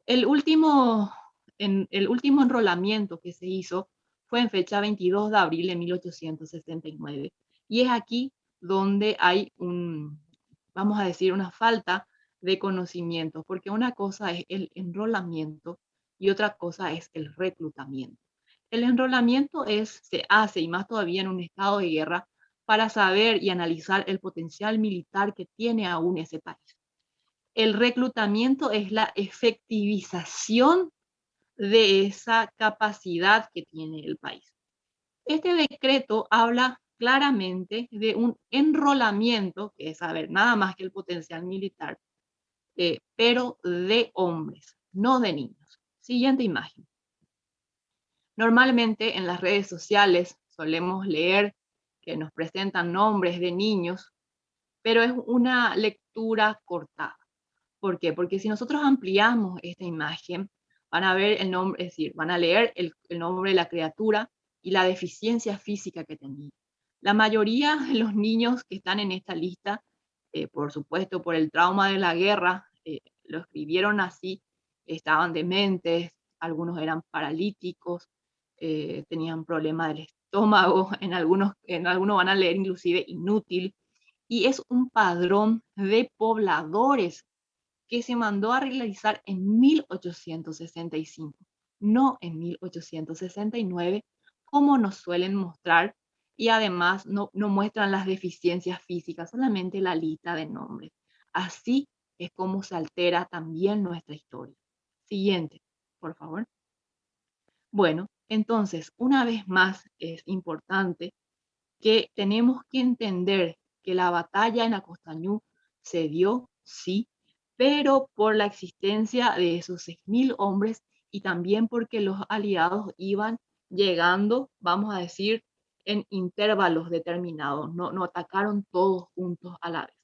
El último enrolamiento que se hizo fue en fecha 22 de abril de 1869. Y es aquí donde hay vamos a decir, una falta de conocimiento, porque una cosa es el enrolamiento y otra cosa es el reclutamiento. El enrolamiento se hace, y más todavía en un estado de guerra, para saber y analizar el potencial militar que tiene aún ese país. El reclutamiento es la efectivización de esa capacidad que tiene el país. Este decreto habla claramente de un enrolamiento, que es saber nada más que el potencial militar, pero de hombres, no de niños. Siguiente imagen. Normalmente en las redes sociales solemos leer que nos presentan nombres de niños, pero es una lectura cortada. ¿Por qué? Porque si nosotros ampliamos esta imagen, van a ver el nombre, es decir, van a leer el nombre de la criatura y la deficiencia física que tenía. La mayoría de los niños que están en esta lista, por supuesto, por el trauma de la guerra, lo escribieron así, estaban dementes, algunos eran paralíticos, tenían problemas del estómago, en algunos van a leer inclusive inútil, y es un padrón de pobladores que se mandó a realizar en 1865, no en 1869, como nos suelen mostrar, y además no muestran las deficiencias físicas, solamente la lista de nombres. Así es como se altera también nuestra historia. Siguiente, por favor. Bueno, entonces, una vez más es importante que tenemos que entender que la batalla en Acostañú se dio, sí, pero por la existencia de esos 6.000 hombres y también porque los aliados iban llegando, vamos a decir, en intervalos determinados, no atacaron todos juntos a la vez.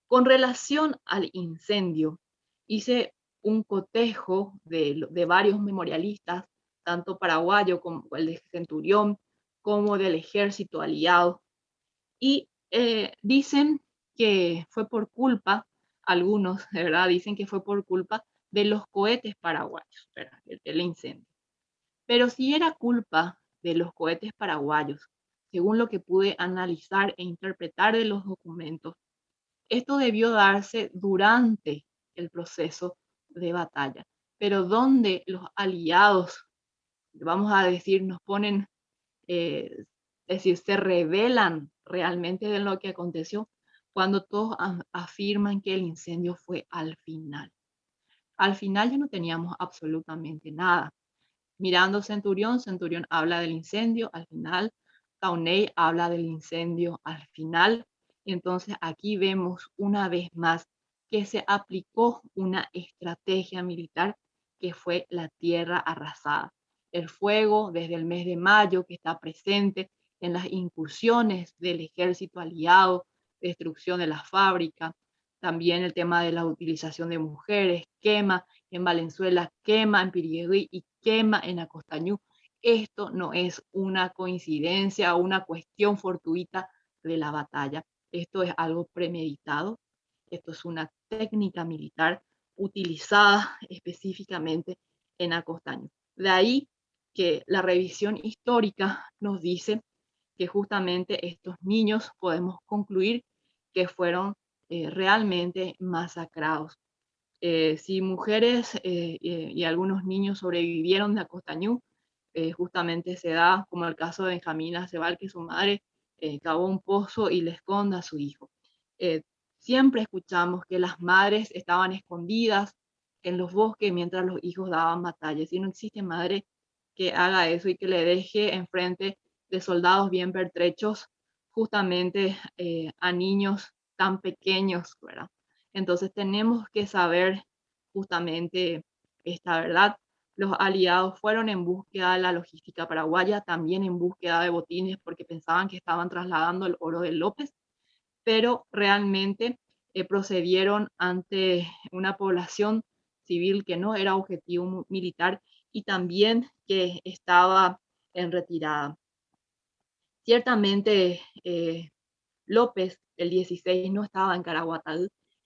Con relación al incendio, hice un cotejo de varios memorialistas, tanto paraguayo como el de Centurión, como del ejército aliado. Y dicen que fue por culpa, algunos de verdad dicen que fue por culpa de los cohetes paraguayos, ¿verdad? El incendio. Pero si era culpa de los cohetes paraguayos, según lo que pude analizar e interpretar de los documentos, esto debió darse durante el proceso de batalla, pero donde los aliados, vamos a decir, nos ponen, es decir, se revelan realmente de lo que aconteció cuando todos afirman que el incendio fue al final. Al final ya no teníamos absolutamente nada. Mirando Centurión, Centurión habla del incendio al final, Taunay habla del incendio al final, y entonces aquí vemos una vez más que se aplicó una estrategia militar que fue la tierra arrasada. El fuego desde el mes de mayo que está presente en las incursiones del ejército aliado, destrucción de la fábrica, también el tema de la utilización de mujeres, quema en Valenzuela, quema en Piriguí y quema en Acostañú. Esto no es una coincidencia o una cuestión fortuita de la batalla. Esto es algo premeditado. Esto es una técnica militar utilizada específicamente en Acostañú. De ahí que la revisión histórica nos dice que justamente estos niños podemos concluir que fueron realmente masacrados. Si mujeres y algunos niños sobrevivieron de Acostañú, justamente se da como el caso de Benjamín Acebal, que su madre cavó un pozo y le esconde a su hijo. Siempre escuchamos que las madres estaban escondidas en los bosques mientras los hijos daban batallas, y no existe madre que haga eso y que le deje enfrente de soldados bien pertrechos justamente a niños tan pequeños, ¿verdad? Entonces tenemos que saber justamente esta verdad. Los aliados fueron en búsqueda de la logística paraguaya, también en búsqueda de botines porque pensaban que estaban trasladando el oro de López, pero realmente procedieron ante una población civil que no era objetivo militar y también que estaba en retirada. Ciertamente, López, el 16, no estaba en Caraguatá,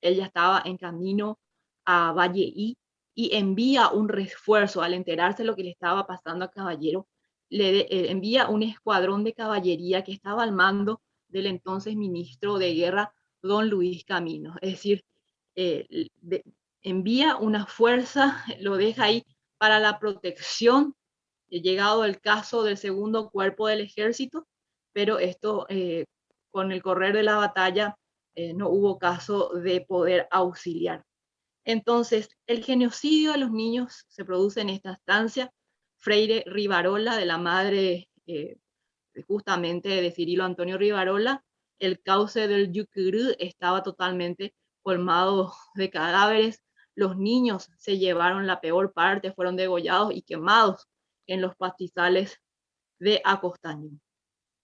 él ya estaba en camino a Valleí y envía un refuerzo al enterarse de lo que le estaba pasando a Caballero, envía un escuadrón de caballería que estaba al mando del entonces ministro de Guerra, don Luis Camino. Es decir, envía una fuerza, lo deja ahí para la protección, llegado el caso del segundo cuerpo del ejército, pero esto con el correr de la batalla no hubo caso de poder auxiliar. Entonces, el genocidio de los niños se produce en esta estancia. Freire Rivarola, de la madre justamente de Cirilo Antonio Rivarola, el cauce del Yucurú estaba totalmente colmado de cadáveres. Los niños se llevaron la peor parte, fueron degollados y quemados en los pastizales de Acostañú.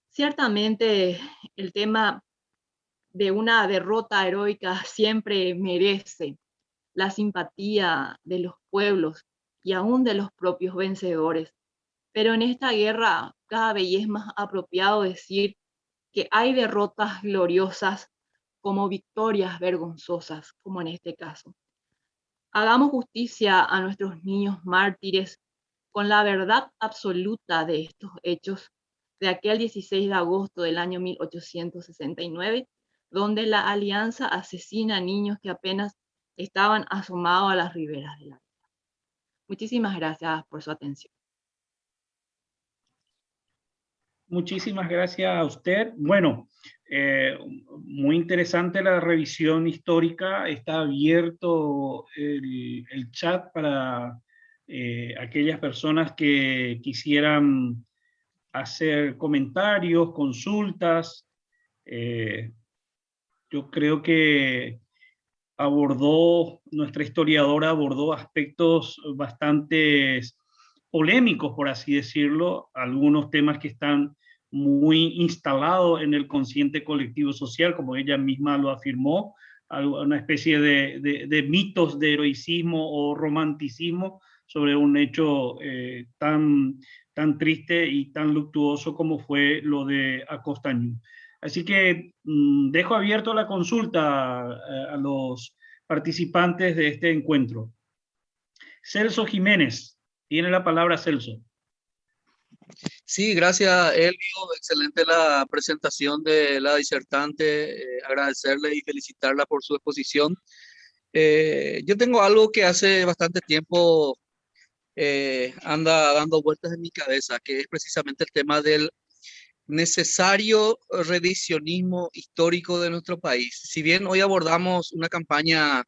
Ciertamente el tema de una derrota heroica siempre merece la simpatía de los pueblos y aún de los propios vencedores. Pero en esta guerra cada vez es más apropiado decir que hay derrotas gloriosas como victorias vergonzosas, como en este caso. Hagamos justicia a nuestros niños mártires con la verdad absoluta de estos hechos de aquel 16 de agosto del año 1869, donde la Alianza asesina a niños que apenas estaban asomados a las riberas del agua. Muchísimas gracias por su atención. Muchísimas gracias a usted. Bueno, muy interesante la revisión histórica. Está abierto el chat para aquellas personas que quisieran hacer comentarios, consultas. Yo creo que nuestra historiadora abordó aspectos bastante polémicos, por así decirlo, algunos temas que están muy instalados en el consciente colectivo social, como ella misma lo afirmó, una especie de mitos de heroicismo o romanticismo sobre un hecho tan triste y tan luctuoso como fue lo de Acostañú. Así que dejo abierto la consulta a los participantes de este encuentro. Celso Jiménez, tiene la palabra Celso. Sí, gracias, Elvio. Excelente la presentación de la disertante. Agradecerle y felicitarla por su exposición. Yo tengo algo que hace bastante tiempo anda dando vueltas en mi cabeza, que es precisamente el tema del necesario revisionismo histórico de nuestro país. Si bien hoy abordamos una campaña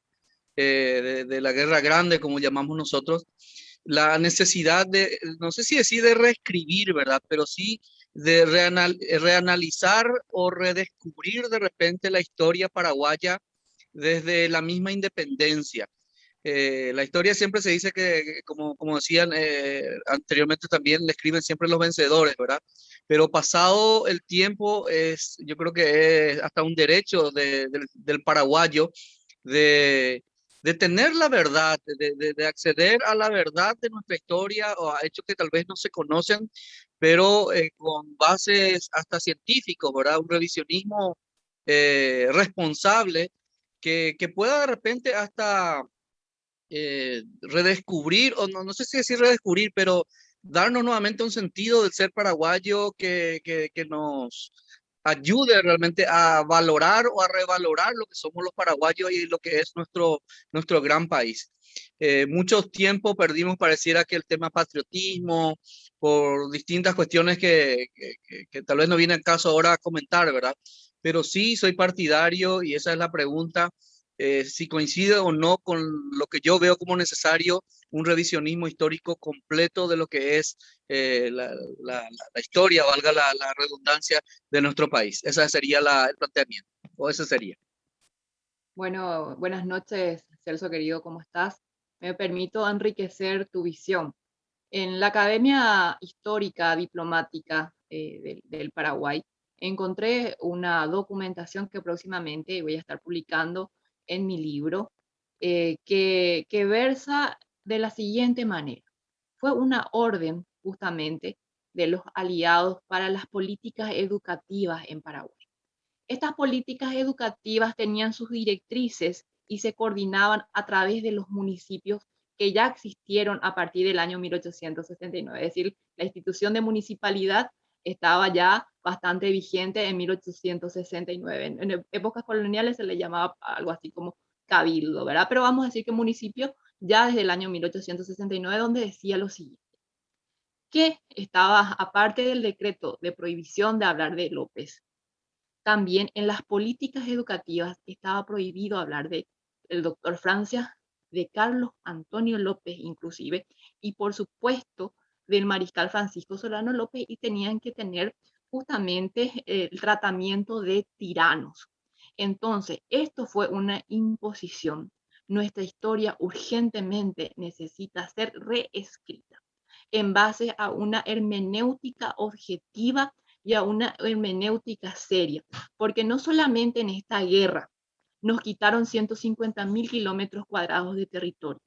de la Guerra Grande, como llamamos nosotros, la necesidad de, no sé si decir de reescribir, ¿verdad? Pero sí de reanalizar o redescubrir de repente la historia paraguaya desde la misma independencia. La historia siempre se dice que, como decían anteriormente también, le escriben siempre los vencedores, ¿verdad? Pero pasado el tiempo, yo creo que es hasta un derecho del paraguayo de, de tener la verdad, de acceder a la verdad de nuestra historia o a hechos que tal vez no se conocen, pero con bases hasta científicos, ¿verdad? Un revisionismo responsable que pueda de repente hasta redescubrir, o no sé si decir redescubrir, pero darnos nuevamente un sentido del ser paraguayo que nos ayude realmente a valorar o a revalorar lo que somos los paraguayos y lo que es nuestro gran país. Mucho tiempo perdimos, pareciera que el tema patriotismo, por distintas cuestiones que tal vez no viene al caso ahora a comentar, ¿verdad? Pero sí soy partidario, y esa es la pregunta, si coincide o no con lo que yo veo como necesario, un revisionismo histórico completo de lo que es la historia, valga la redundancia, de nuestro país. Ese sería el planteamiento, o ese sería. Bueno, buenas noches, Celso querido, ¿cómo estás? Me permito enriquecer tu visión. En la Academia Histórica Diplomática del Paraguay encontré una documentación que próximamente voy a estar publicando en mi libro, que versa de la siguiente manera. Fue una orden justamente de los aliados para las políticas educativas en Paraguay. Estas políticas educativas tenían sus directrices y se coordinaban a través de los municipios que ya existieron a partir del año 1869. Es decir, la institución de municipalidad estaba ya bastante vigente en 1869. En épocas coloniales se le llamaba algo así como cabildo, ¿verdad? Pero vamos a decir que municipio ya desde el año 1869, donde decía lo siguiente, que estaba, aparte del decreto de prohibición de hablar de López, también en las políticas educativas estaba prohibido hablar de el doctor Francia, de Carlos Antonio López inclusive, y por supuesto del mariscal Francisco Solano López, y tenían que tener justamente el tratamiento de tiranos. Entonces, esto fue una imposición. Nuestra historia urgentemente necesita ser reescrita en base a una hermenéutica objetiva y a una hermenéutica seria, porque no solamente en esta guerra nos quitaron 150.000 kilómetros cuadrados de territorio,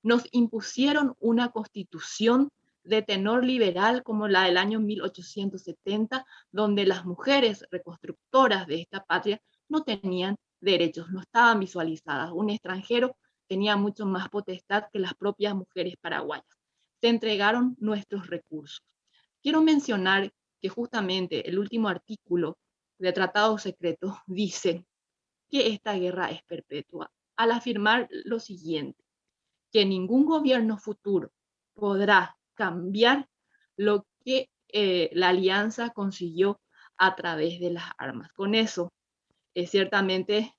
nos impusieron una constitución de tenor liberal como la del año 1870, donde las mujeres reconstructoras de esta patria no tenían derechos, no estaban visualizadas. Un extranjero tenía mucho más potestad que las propias mujeres paraguayas. Se entregaron nuestros recursos. Quiero mencionar que justamente el último artículo del Tratado Secreto dice que esta guerra es perpetua, al afirmar lo siguiente, que ningún gobierno futuro podrá cambiar lo que la alianza consiguió a través de las armas. Con eso, ciertamente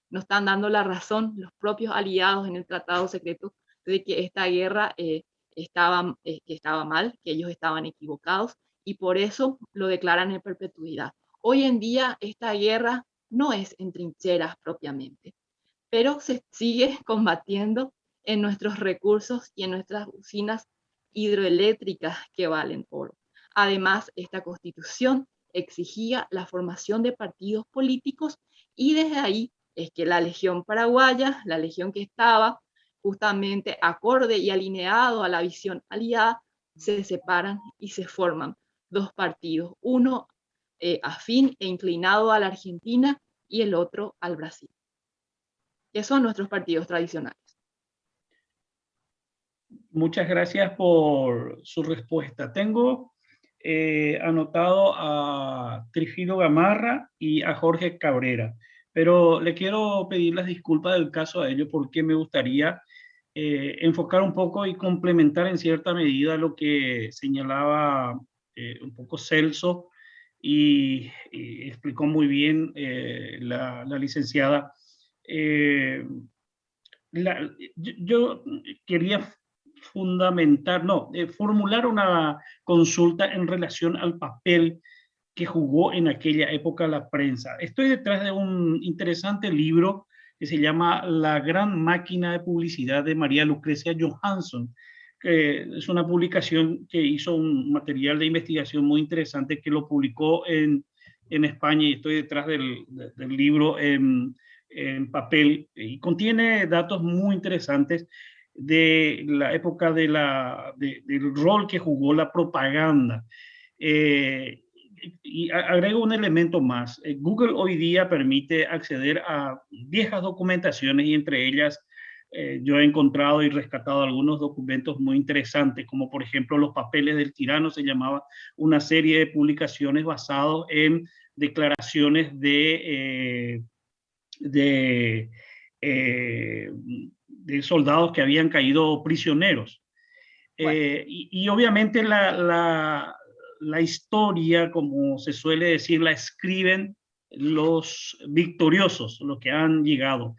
nos están dando la razón los propios aliados en el Tratado Secreto de que esta guerra que estaba mal, que ellos estaban equivocados, y por eso lo declaran en perpetuidad. Hoy en día esta guerra no es en trincheras propiamente, pero se sigue combatiendo en nuestros recursos y en nuestras usinas hidroeléctricas que valen oro. Además, esta constitución exigía la formación de partidos políticos y desde ahí es que la Legión Paraguaya, la legión que estaba justamente acorde y alineado a la visión aliada, se separan y se forman dos partidos, uno afín e inclinado a la Argentina y el otro al Brasil, que son nuestros partidos tradicionales. Muchas gracias por su respuesta. Tengo anotado a Trifino Gamarra y a Jorge Cabrera, pero le quiero pedir las disculpas del caso a ellos porque me gustaría enfocar un poco y complementar en cierta medida lo que señalaba un poco Celso y explicó muy bien la licenciada. Yo quería formular una consulta en relación al papel que jugó en aquella época la prensa. Estoy detrás de un interesante libro que se llama La gran máquina de publicidad de María Lucrecia Johansson, que es una publicación que hizo un material de investigación muy interesante que lo publicó en España, y estoy detrás del libro en papel, y contiene datos muy interesantes de la época del rol que jugó la propaganda. Y agrego un elemento más. Google hoy día permite acceder a viejas documentaciones, y entre ellas yo he encontrado y rescatado algunos documentos muy interesantes, como por ejemplo Los papeles del tirano, se llamaba una serie de publicaciones basadas en declaraciones de, eh, de soldados que habían caído prisioneros. Bueno, Y obviamente la historia, como se suele decir, la escriben los victoriosos, los que han llegado.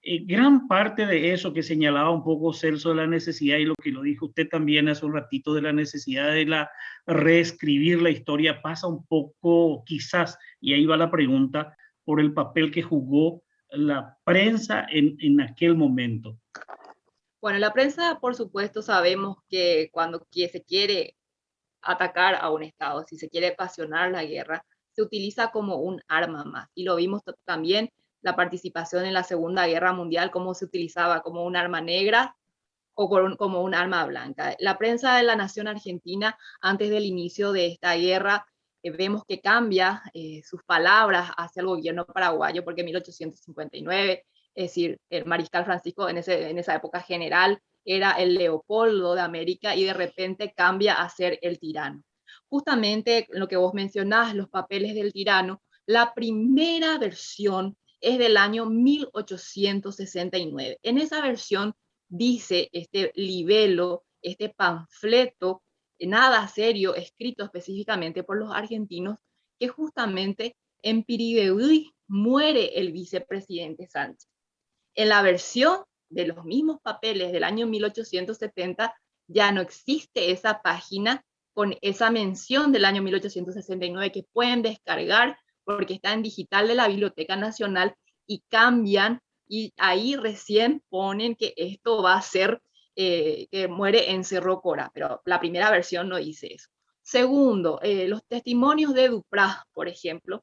Gran parte de eso que señalaba un poco Celso, de la necesidad, y lo que lo dijo usted también hace un ratito, de la necesidad de reescribir la historia, pasa un poco, quizás, y ahí va la pregunta, por el papel que jugó la prensa en aquel momento. bueno, la prensa, por supuesto, sabemos que cuando se quiere atacar a un Estado, si se quiere pasionar la guerra, se utiliza como un arma más. Y lo vimos también la participación en la Segunda Guerra Mundial, cómo se utilizaba como un arma negra o como un arma blanca. La prensa de la nación argentina, antes del inicio de esta guerra, vemos que cambia sus palabras hacia el gobierno paraguayo, porque en 1859, es decir, el mariscal Francisco en esa época general era el Leopoldo de América, y de repente cambia a ser el tirano. Justamente lo que vos mencionás, los papeles del tirano, la primera versión es del año 1869. En esa versión dice este libelo, este panfleto, nada serio, escrito específicamente por los argentinos, que justamente en Piribebuy muere el vicepresidente Sánchez. En la versión de los mismos papeles del año 1870 ya no existe esa página con esa mención del año 1869 que pueden descargar porque está en digital de la Biblioteca Nacional, y cambian, y ahí recién ponen que esto va a ser que muere en Cerro Cora, pero la primera versión no dice eso. Segundo, los testimonios de Duprat, por ejemplo,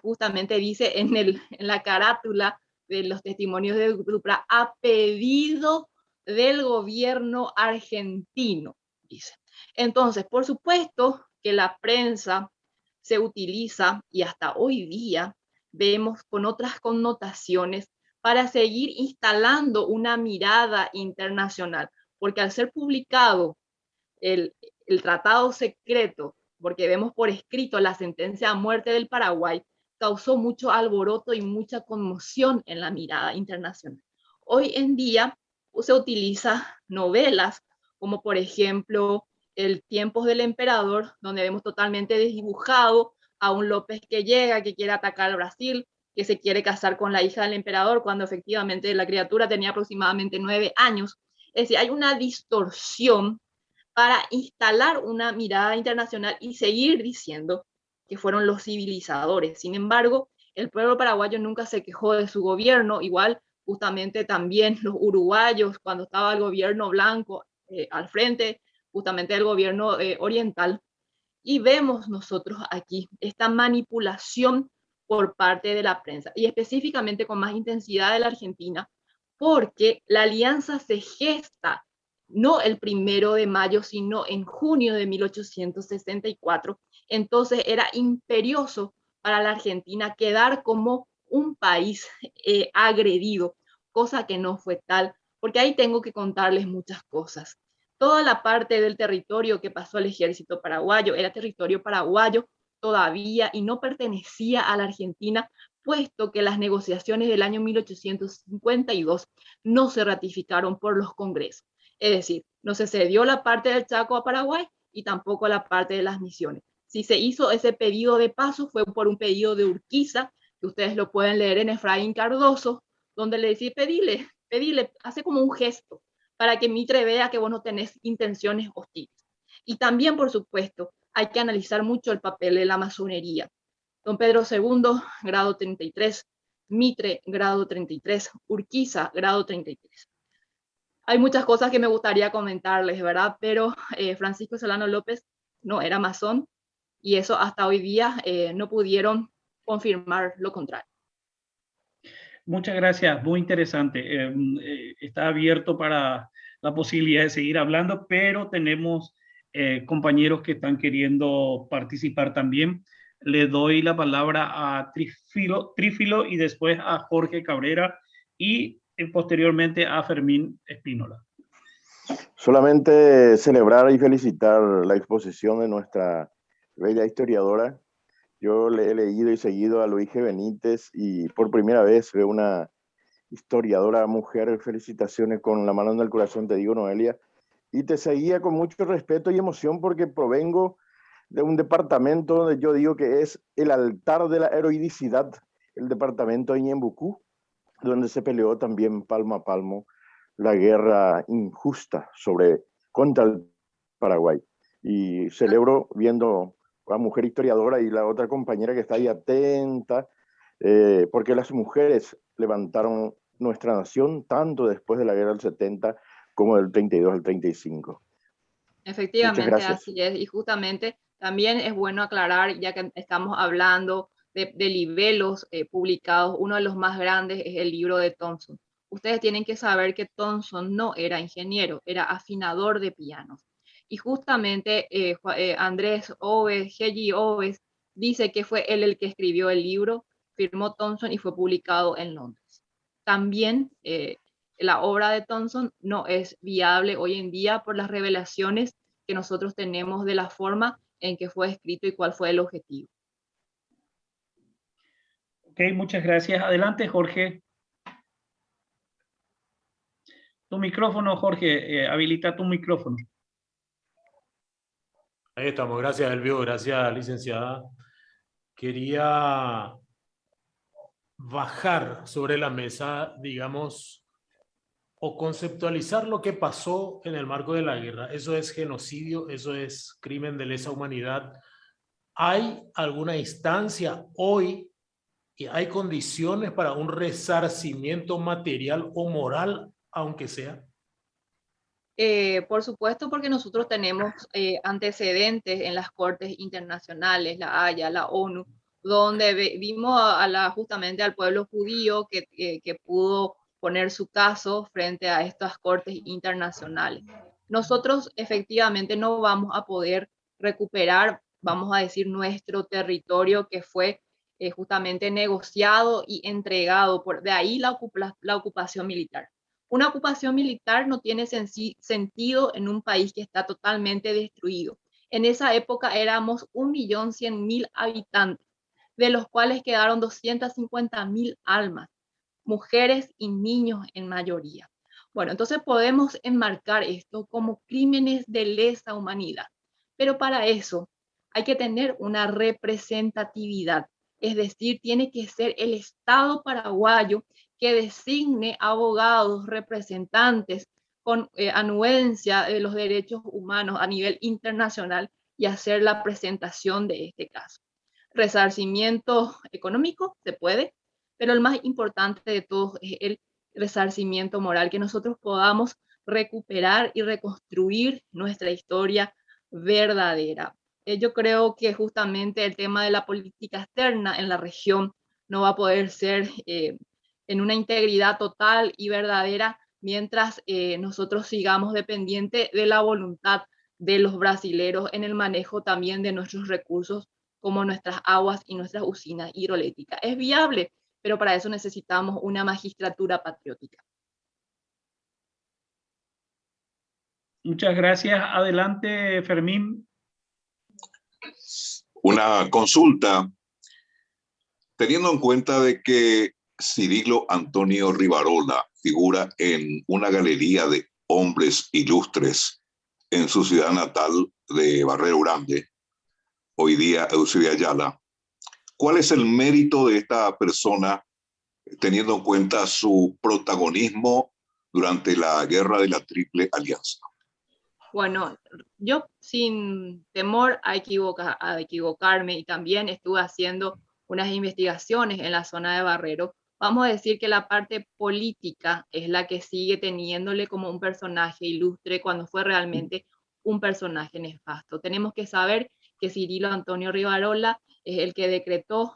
justamente dice en la carátula de los testimonios de Duprat, a pedido del gobierno argentino, dice. Entonces, por supuesto que la prensa se utiliza, y hasta hoy día vemos con otras connotaciones, para seguir instalando una mirada internacional, porque al ser publicado el tratado secreto, porque vemos por escrito la sentencia a muerte del Paraguay, causó mucho alboroto y mucha conmoción en la mirada internacional. Hoy en día se utiliza novelas como por ejemplo El Tiempos del Emperador, donde vemos totalmente desdibujado a un López que llega, que quiere atacar al Brasil, que se quiere casar con la hija del emperador cuando efectivamente la criatura tenía aproximadamente 9 años. Es decir, hay una distorsión para instalar una mirada internacional y seguir diciendo que fueron los civilizadores. Sin embargo, el pueblo paraguayo nunca se quejó de su gobierno, igual justamente también los uruguayos, cuando estaba el gobierno blanco al frente justamente del gobierno oriental. Y vemos nosotros aquí esta manipulación por parte de la prensa, y específicamente con más intensidad de la Argentina, porque la alianza se gesta no el 1 de mayo, sino en junio de 1864. Entonces era imperioso para la Argentina quedar como un país agredido, cosa que no fue tal, porque ahí tengo que contarles muchas cosas. Toda la parte del territorio que pasó al ejército paraguayo era territorio paraguayo todavía y no pertenecía a la Argentina, puesto que las negociaciones del año 1852 no se ratificaron por los congresos. Es decir, no se cedió la parte del Chaco a Paraguay y tampoco la parte de las Misiones. Si se hizo ese pedido de paso fue por un pedido de Urquiza, que ustedes lo pueden leer en Efraín Cardoso, donde le decía, pedile, hace como un gesto para que Mitre vea que vos no tenés intenciones hostiles. Y también, por supuesto, hay que analizar mucho el papel de la masonería. Don Pedro II, grado 33, Mitre, grado 33, Urquiza, grado 33. Hay muchas cosas que me gustaría comentarles, ¿verdad? Pero Francisco Solano López no era masón y eso hasta hoy día no pudieron confirmar lo contrario. Muchas gracias, muy interesante. Está abierto para la posibilidad de seguir hablando, pero tenemos compañeros que están queriendo participar también. Le doy la palabra a Trífilo y después a Jorge Cabrera y posteriormente a Fermín Espínola. Solamente celebrar y felicitar la exposición de nuestra bella historiadora. Yo le he leído y seguido a Luis G. Benítez y por primera vez veo una historiadora mujer. Felicitaciones, con la mano en el corazón te digo, Noelia. Y te seguía con mucho respeto y emoción porque provengo de un departamento donde yo digo que es el altar de la heroicidad, el departamento de Ñembucú, donde se peleó también palmo a palmo la guerra injusta contra el Paraguay. Y celebro viendo a la mujer historiadora y la otra compañera que está ahí atenta, porque las mujeres levantaron nuestra nación tanto después de la guerra del 70 como del 32 al 35. Efectivamente, así es. Y justamente también es bueno aclarar, ya que estamos hablando de libelos publicados, uno de los más grandes es el libro de Thompson. Ustedes tienen que saber que Thompson no era ingeniero, era afinador de pianos. Y justamente Andrés Oves, G.G. Oves, dice que fue él el que escribió el libro, firmó Thompson y fue publicado en Londres. También la obra de Thompson no es viable hoy en día por las revelaciones que nosotros tenemos de la forma en que fue escrito y cuál fue el objetivo. Ok, muchas gracias. Adelante, Jorge. Tu micrófono, Jorge, habilita tu micrófono. Ahí estamos, gracias Elvio, gracias licenciada. Quería bajar sobre la mesa, digamos, o conceptualizar lo que pasó en el marco de la guerra. Eso es genocidio, eso es crimen de lesa humanidad. ¿Hay alguna instancia hoy y hay condiciones para un resarcimiento material o moral, aunque sea? Por supuesto, porque nosotros tenemos antecedentes en las cortes internacionales, la Haya, la ONU, donde vimos justamente al pueblo judío que pudo poner su caso frente a estas cortes internacionales. Nosotros efectivamente no vamos a poder recuperar, vamos a decir, nuestro territorio que fue justamente negociado y entregado, de ahí la ocupación militar. Una ocupación militar no tiene sentido en un país que está totalmente destruido. En esa época éramos 1.100.000 habitantes, de los cuales quedaron 250.000 almas, mujeres y niños en mayoría. Bueno, entonces podemos enmarcar esto como crímenes de lesa humanidad, pero para eso hay que tener una representatividad, es decir, tiene que ser el Estado paraguayo que designe abogados, representantes con anuencia de los derechos humanos a nivel internacional y hacer la presentación de este caso. Resarcimiento económico se puede, pero el más importante de todos es el resarcimiento moral, que nosotros podamos recuperar y reconstruir nuestra historia verdadera. Yo creo que justamente el tema de la política externa en la región no va a poder ser en una integridad total y verdadera mientras nosotros sigamos dependientes de la voluntad de los brasileros en el manejo también de nuestros recursos, como nuestras aguas y nuestras usinas hidroeléctricas. Es viable, pero para eso necesitamos una magistratura patriótica. Muchas gracias. Adelante, Fermín. Una consulta, teniendo en cuenta de que Cirilo Antonio Rivarola figura en una galería de hombres ilustres en su ciudad natal de Barrero Grande, hoy día Eusebio Ayala, ¿cuál es el mérito de esta persona teniendo en cuenta su protagonismo durante la guerra de la Triple Alianza? Bueno, yo sin temor a equivocarme, y también estuve haciendo unas investigaciones en la zona de Barrero, vamos a decir que la parte política es la que sigue teniéndole como un personaje ilustre cuando fue realmente un personaje nefasto. Tenemos que saber que Cirilo Antonio Rivarola es el que decretó,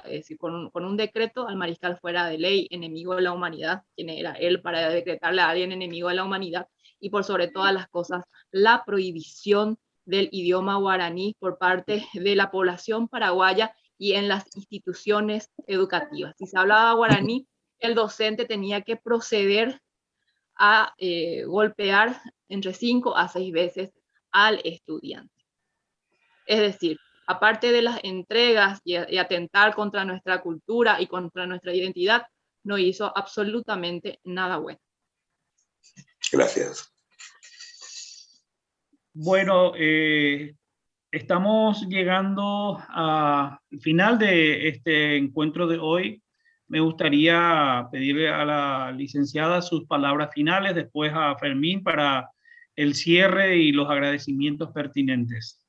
es decir, con un decreto al mariscal fuera de ley, enemigo de la humanidad, quien era él para decretarle a alguien enemigo de la humanidad, y por sobre todas las cosas, la prohibición del idioma guaraní por parte de la población paraguaya y en las instituciones educativas. Si se hablaba guaraní, el docente tenía que proceder a golpear entre 5 a 6 veces al estudiante. Es decir, aparte de las entregas y atentar contra nuestra cultura y contra nuestra identidad, no hizo absolutamente nada bueno. Gracias. Bueno, estamos llegando al final de este encuentro de hoy. Me gustaría pedirle a la licenciada sus palabras finales, después a Fermín para el cierre y los agradecimientos pertinentes.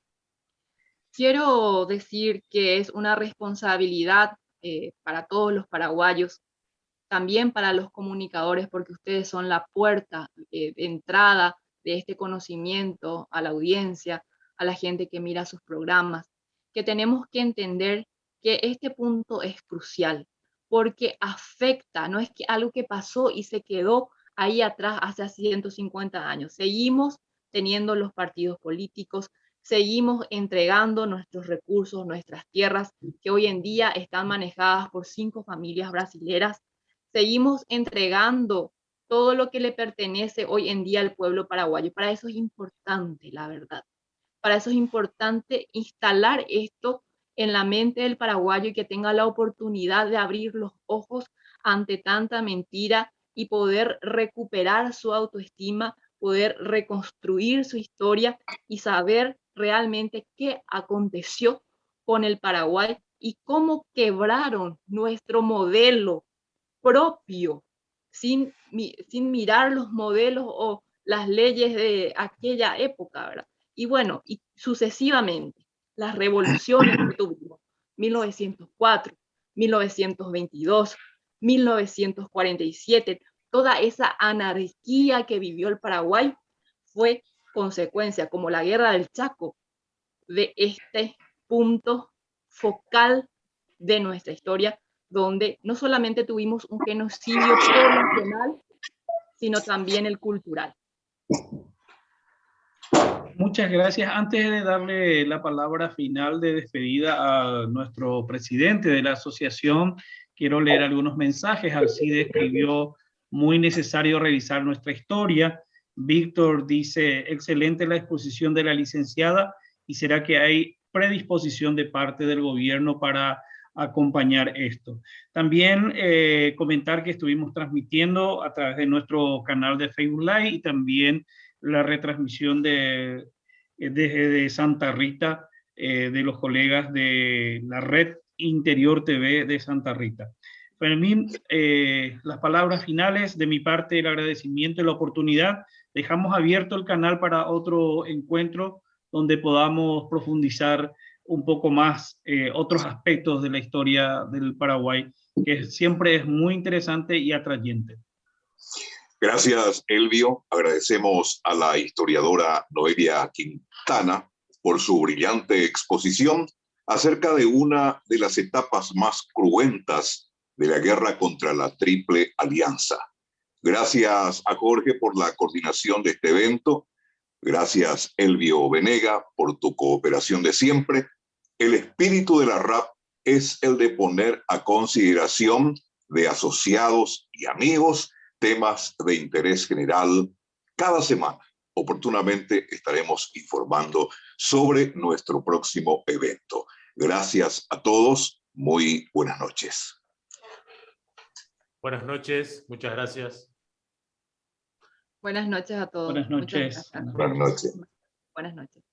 Quiero decir que es una responsabilidad para todos los paraguayos, también para los comunicadores, porque ustedes son la puerta de entrada de este conocimiento a la audiencia, a la gente que mira sus programas, que tenemos que entender que este punto es crucial, porque afecta, no es que algo que pasó y se quedó ahí atrás hace 150 años. Seguimos teniendo los partidos políticos, seguimos entregando nuestros recursos, nuestras tierras, que hoy en día están manejadas por 5 familias brasileras. Seguimos entregando todo lo que le pertenece hoy en día al pueblo paraguayo. Para eso es importante, la verdad. Para eso es importante instalar esto en la mente del paraguayo y que tenga la oportunidad de abrir los ojos ante tanta mentira y poder recuperar su autoestima, poder reconstruir su historia y saber realmente qué aconteció con el Paraguay y cómo quebraron nuestro modelo propio, sin mirar los modelos o las leyes de aquella época, ¿verdad? Y bueno, y sucesivamente, las revoluciones que tuvimos, 1904, 1922, 1947, toda esa anarquía que vivió el Paraguay fue consecuencia, como la guerra del Chaco, de este punto focal de nuestra historia, donde no solamente tuvimos un genocidio poblacional, sino también el cultural. Muchas gracias. Antes de darle la palabra final de despedida a nuestro presidente de la asociación, quiero leer algunos mensajes. Alcide escribió: muy necesario revisar nuestra historia. Víctor dice: excelente la exposición de la licenciada, y será que hay predisposición de parte del gobierno para acompañar esto. También comentar que estuvimos transmitiendo a través de nuestro canal de Facebook Live y también la retransmisión de Santa Rita, de los colegas de la red Interior TV de Santa Rita. Fermín, las palabras finales de mi parte, el agradecimiento y la oportunidad. Dejamos abierto el canal para otro encuentro donde podamos profundizar un poco más otros aspectos de la historia del Paraguay, que siempre es muy interesante y atrayente. Gracias, Elvio. Agradecemos a la historiadora Noelia Quintana por su brillante exposición acerca de una de las etapas más cruentas de la guerra contra la Triple Alianza. Gracias a Jorge por la coordinación de este evento. Gracias, Elvio Venega, por tu cooperación de siempre. El espíritu de la RAP es el de poner a consideración de asociados y amigos temas de interés general. Cada semana, oportunamente, estaremos informando sobre nuestro próximo evento. Gracias a todos. Muy buenas noches. Buenas noches. Muchas gracias. Buenas noches a todos. Buenas noches. Muchas gracias. Buenas noches. Buenas noches.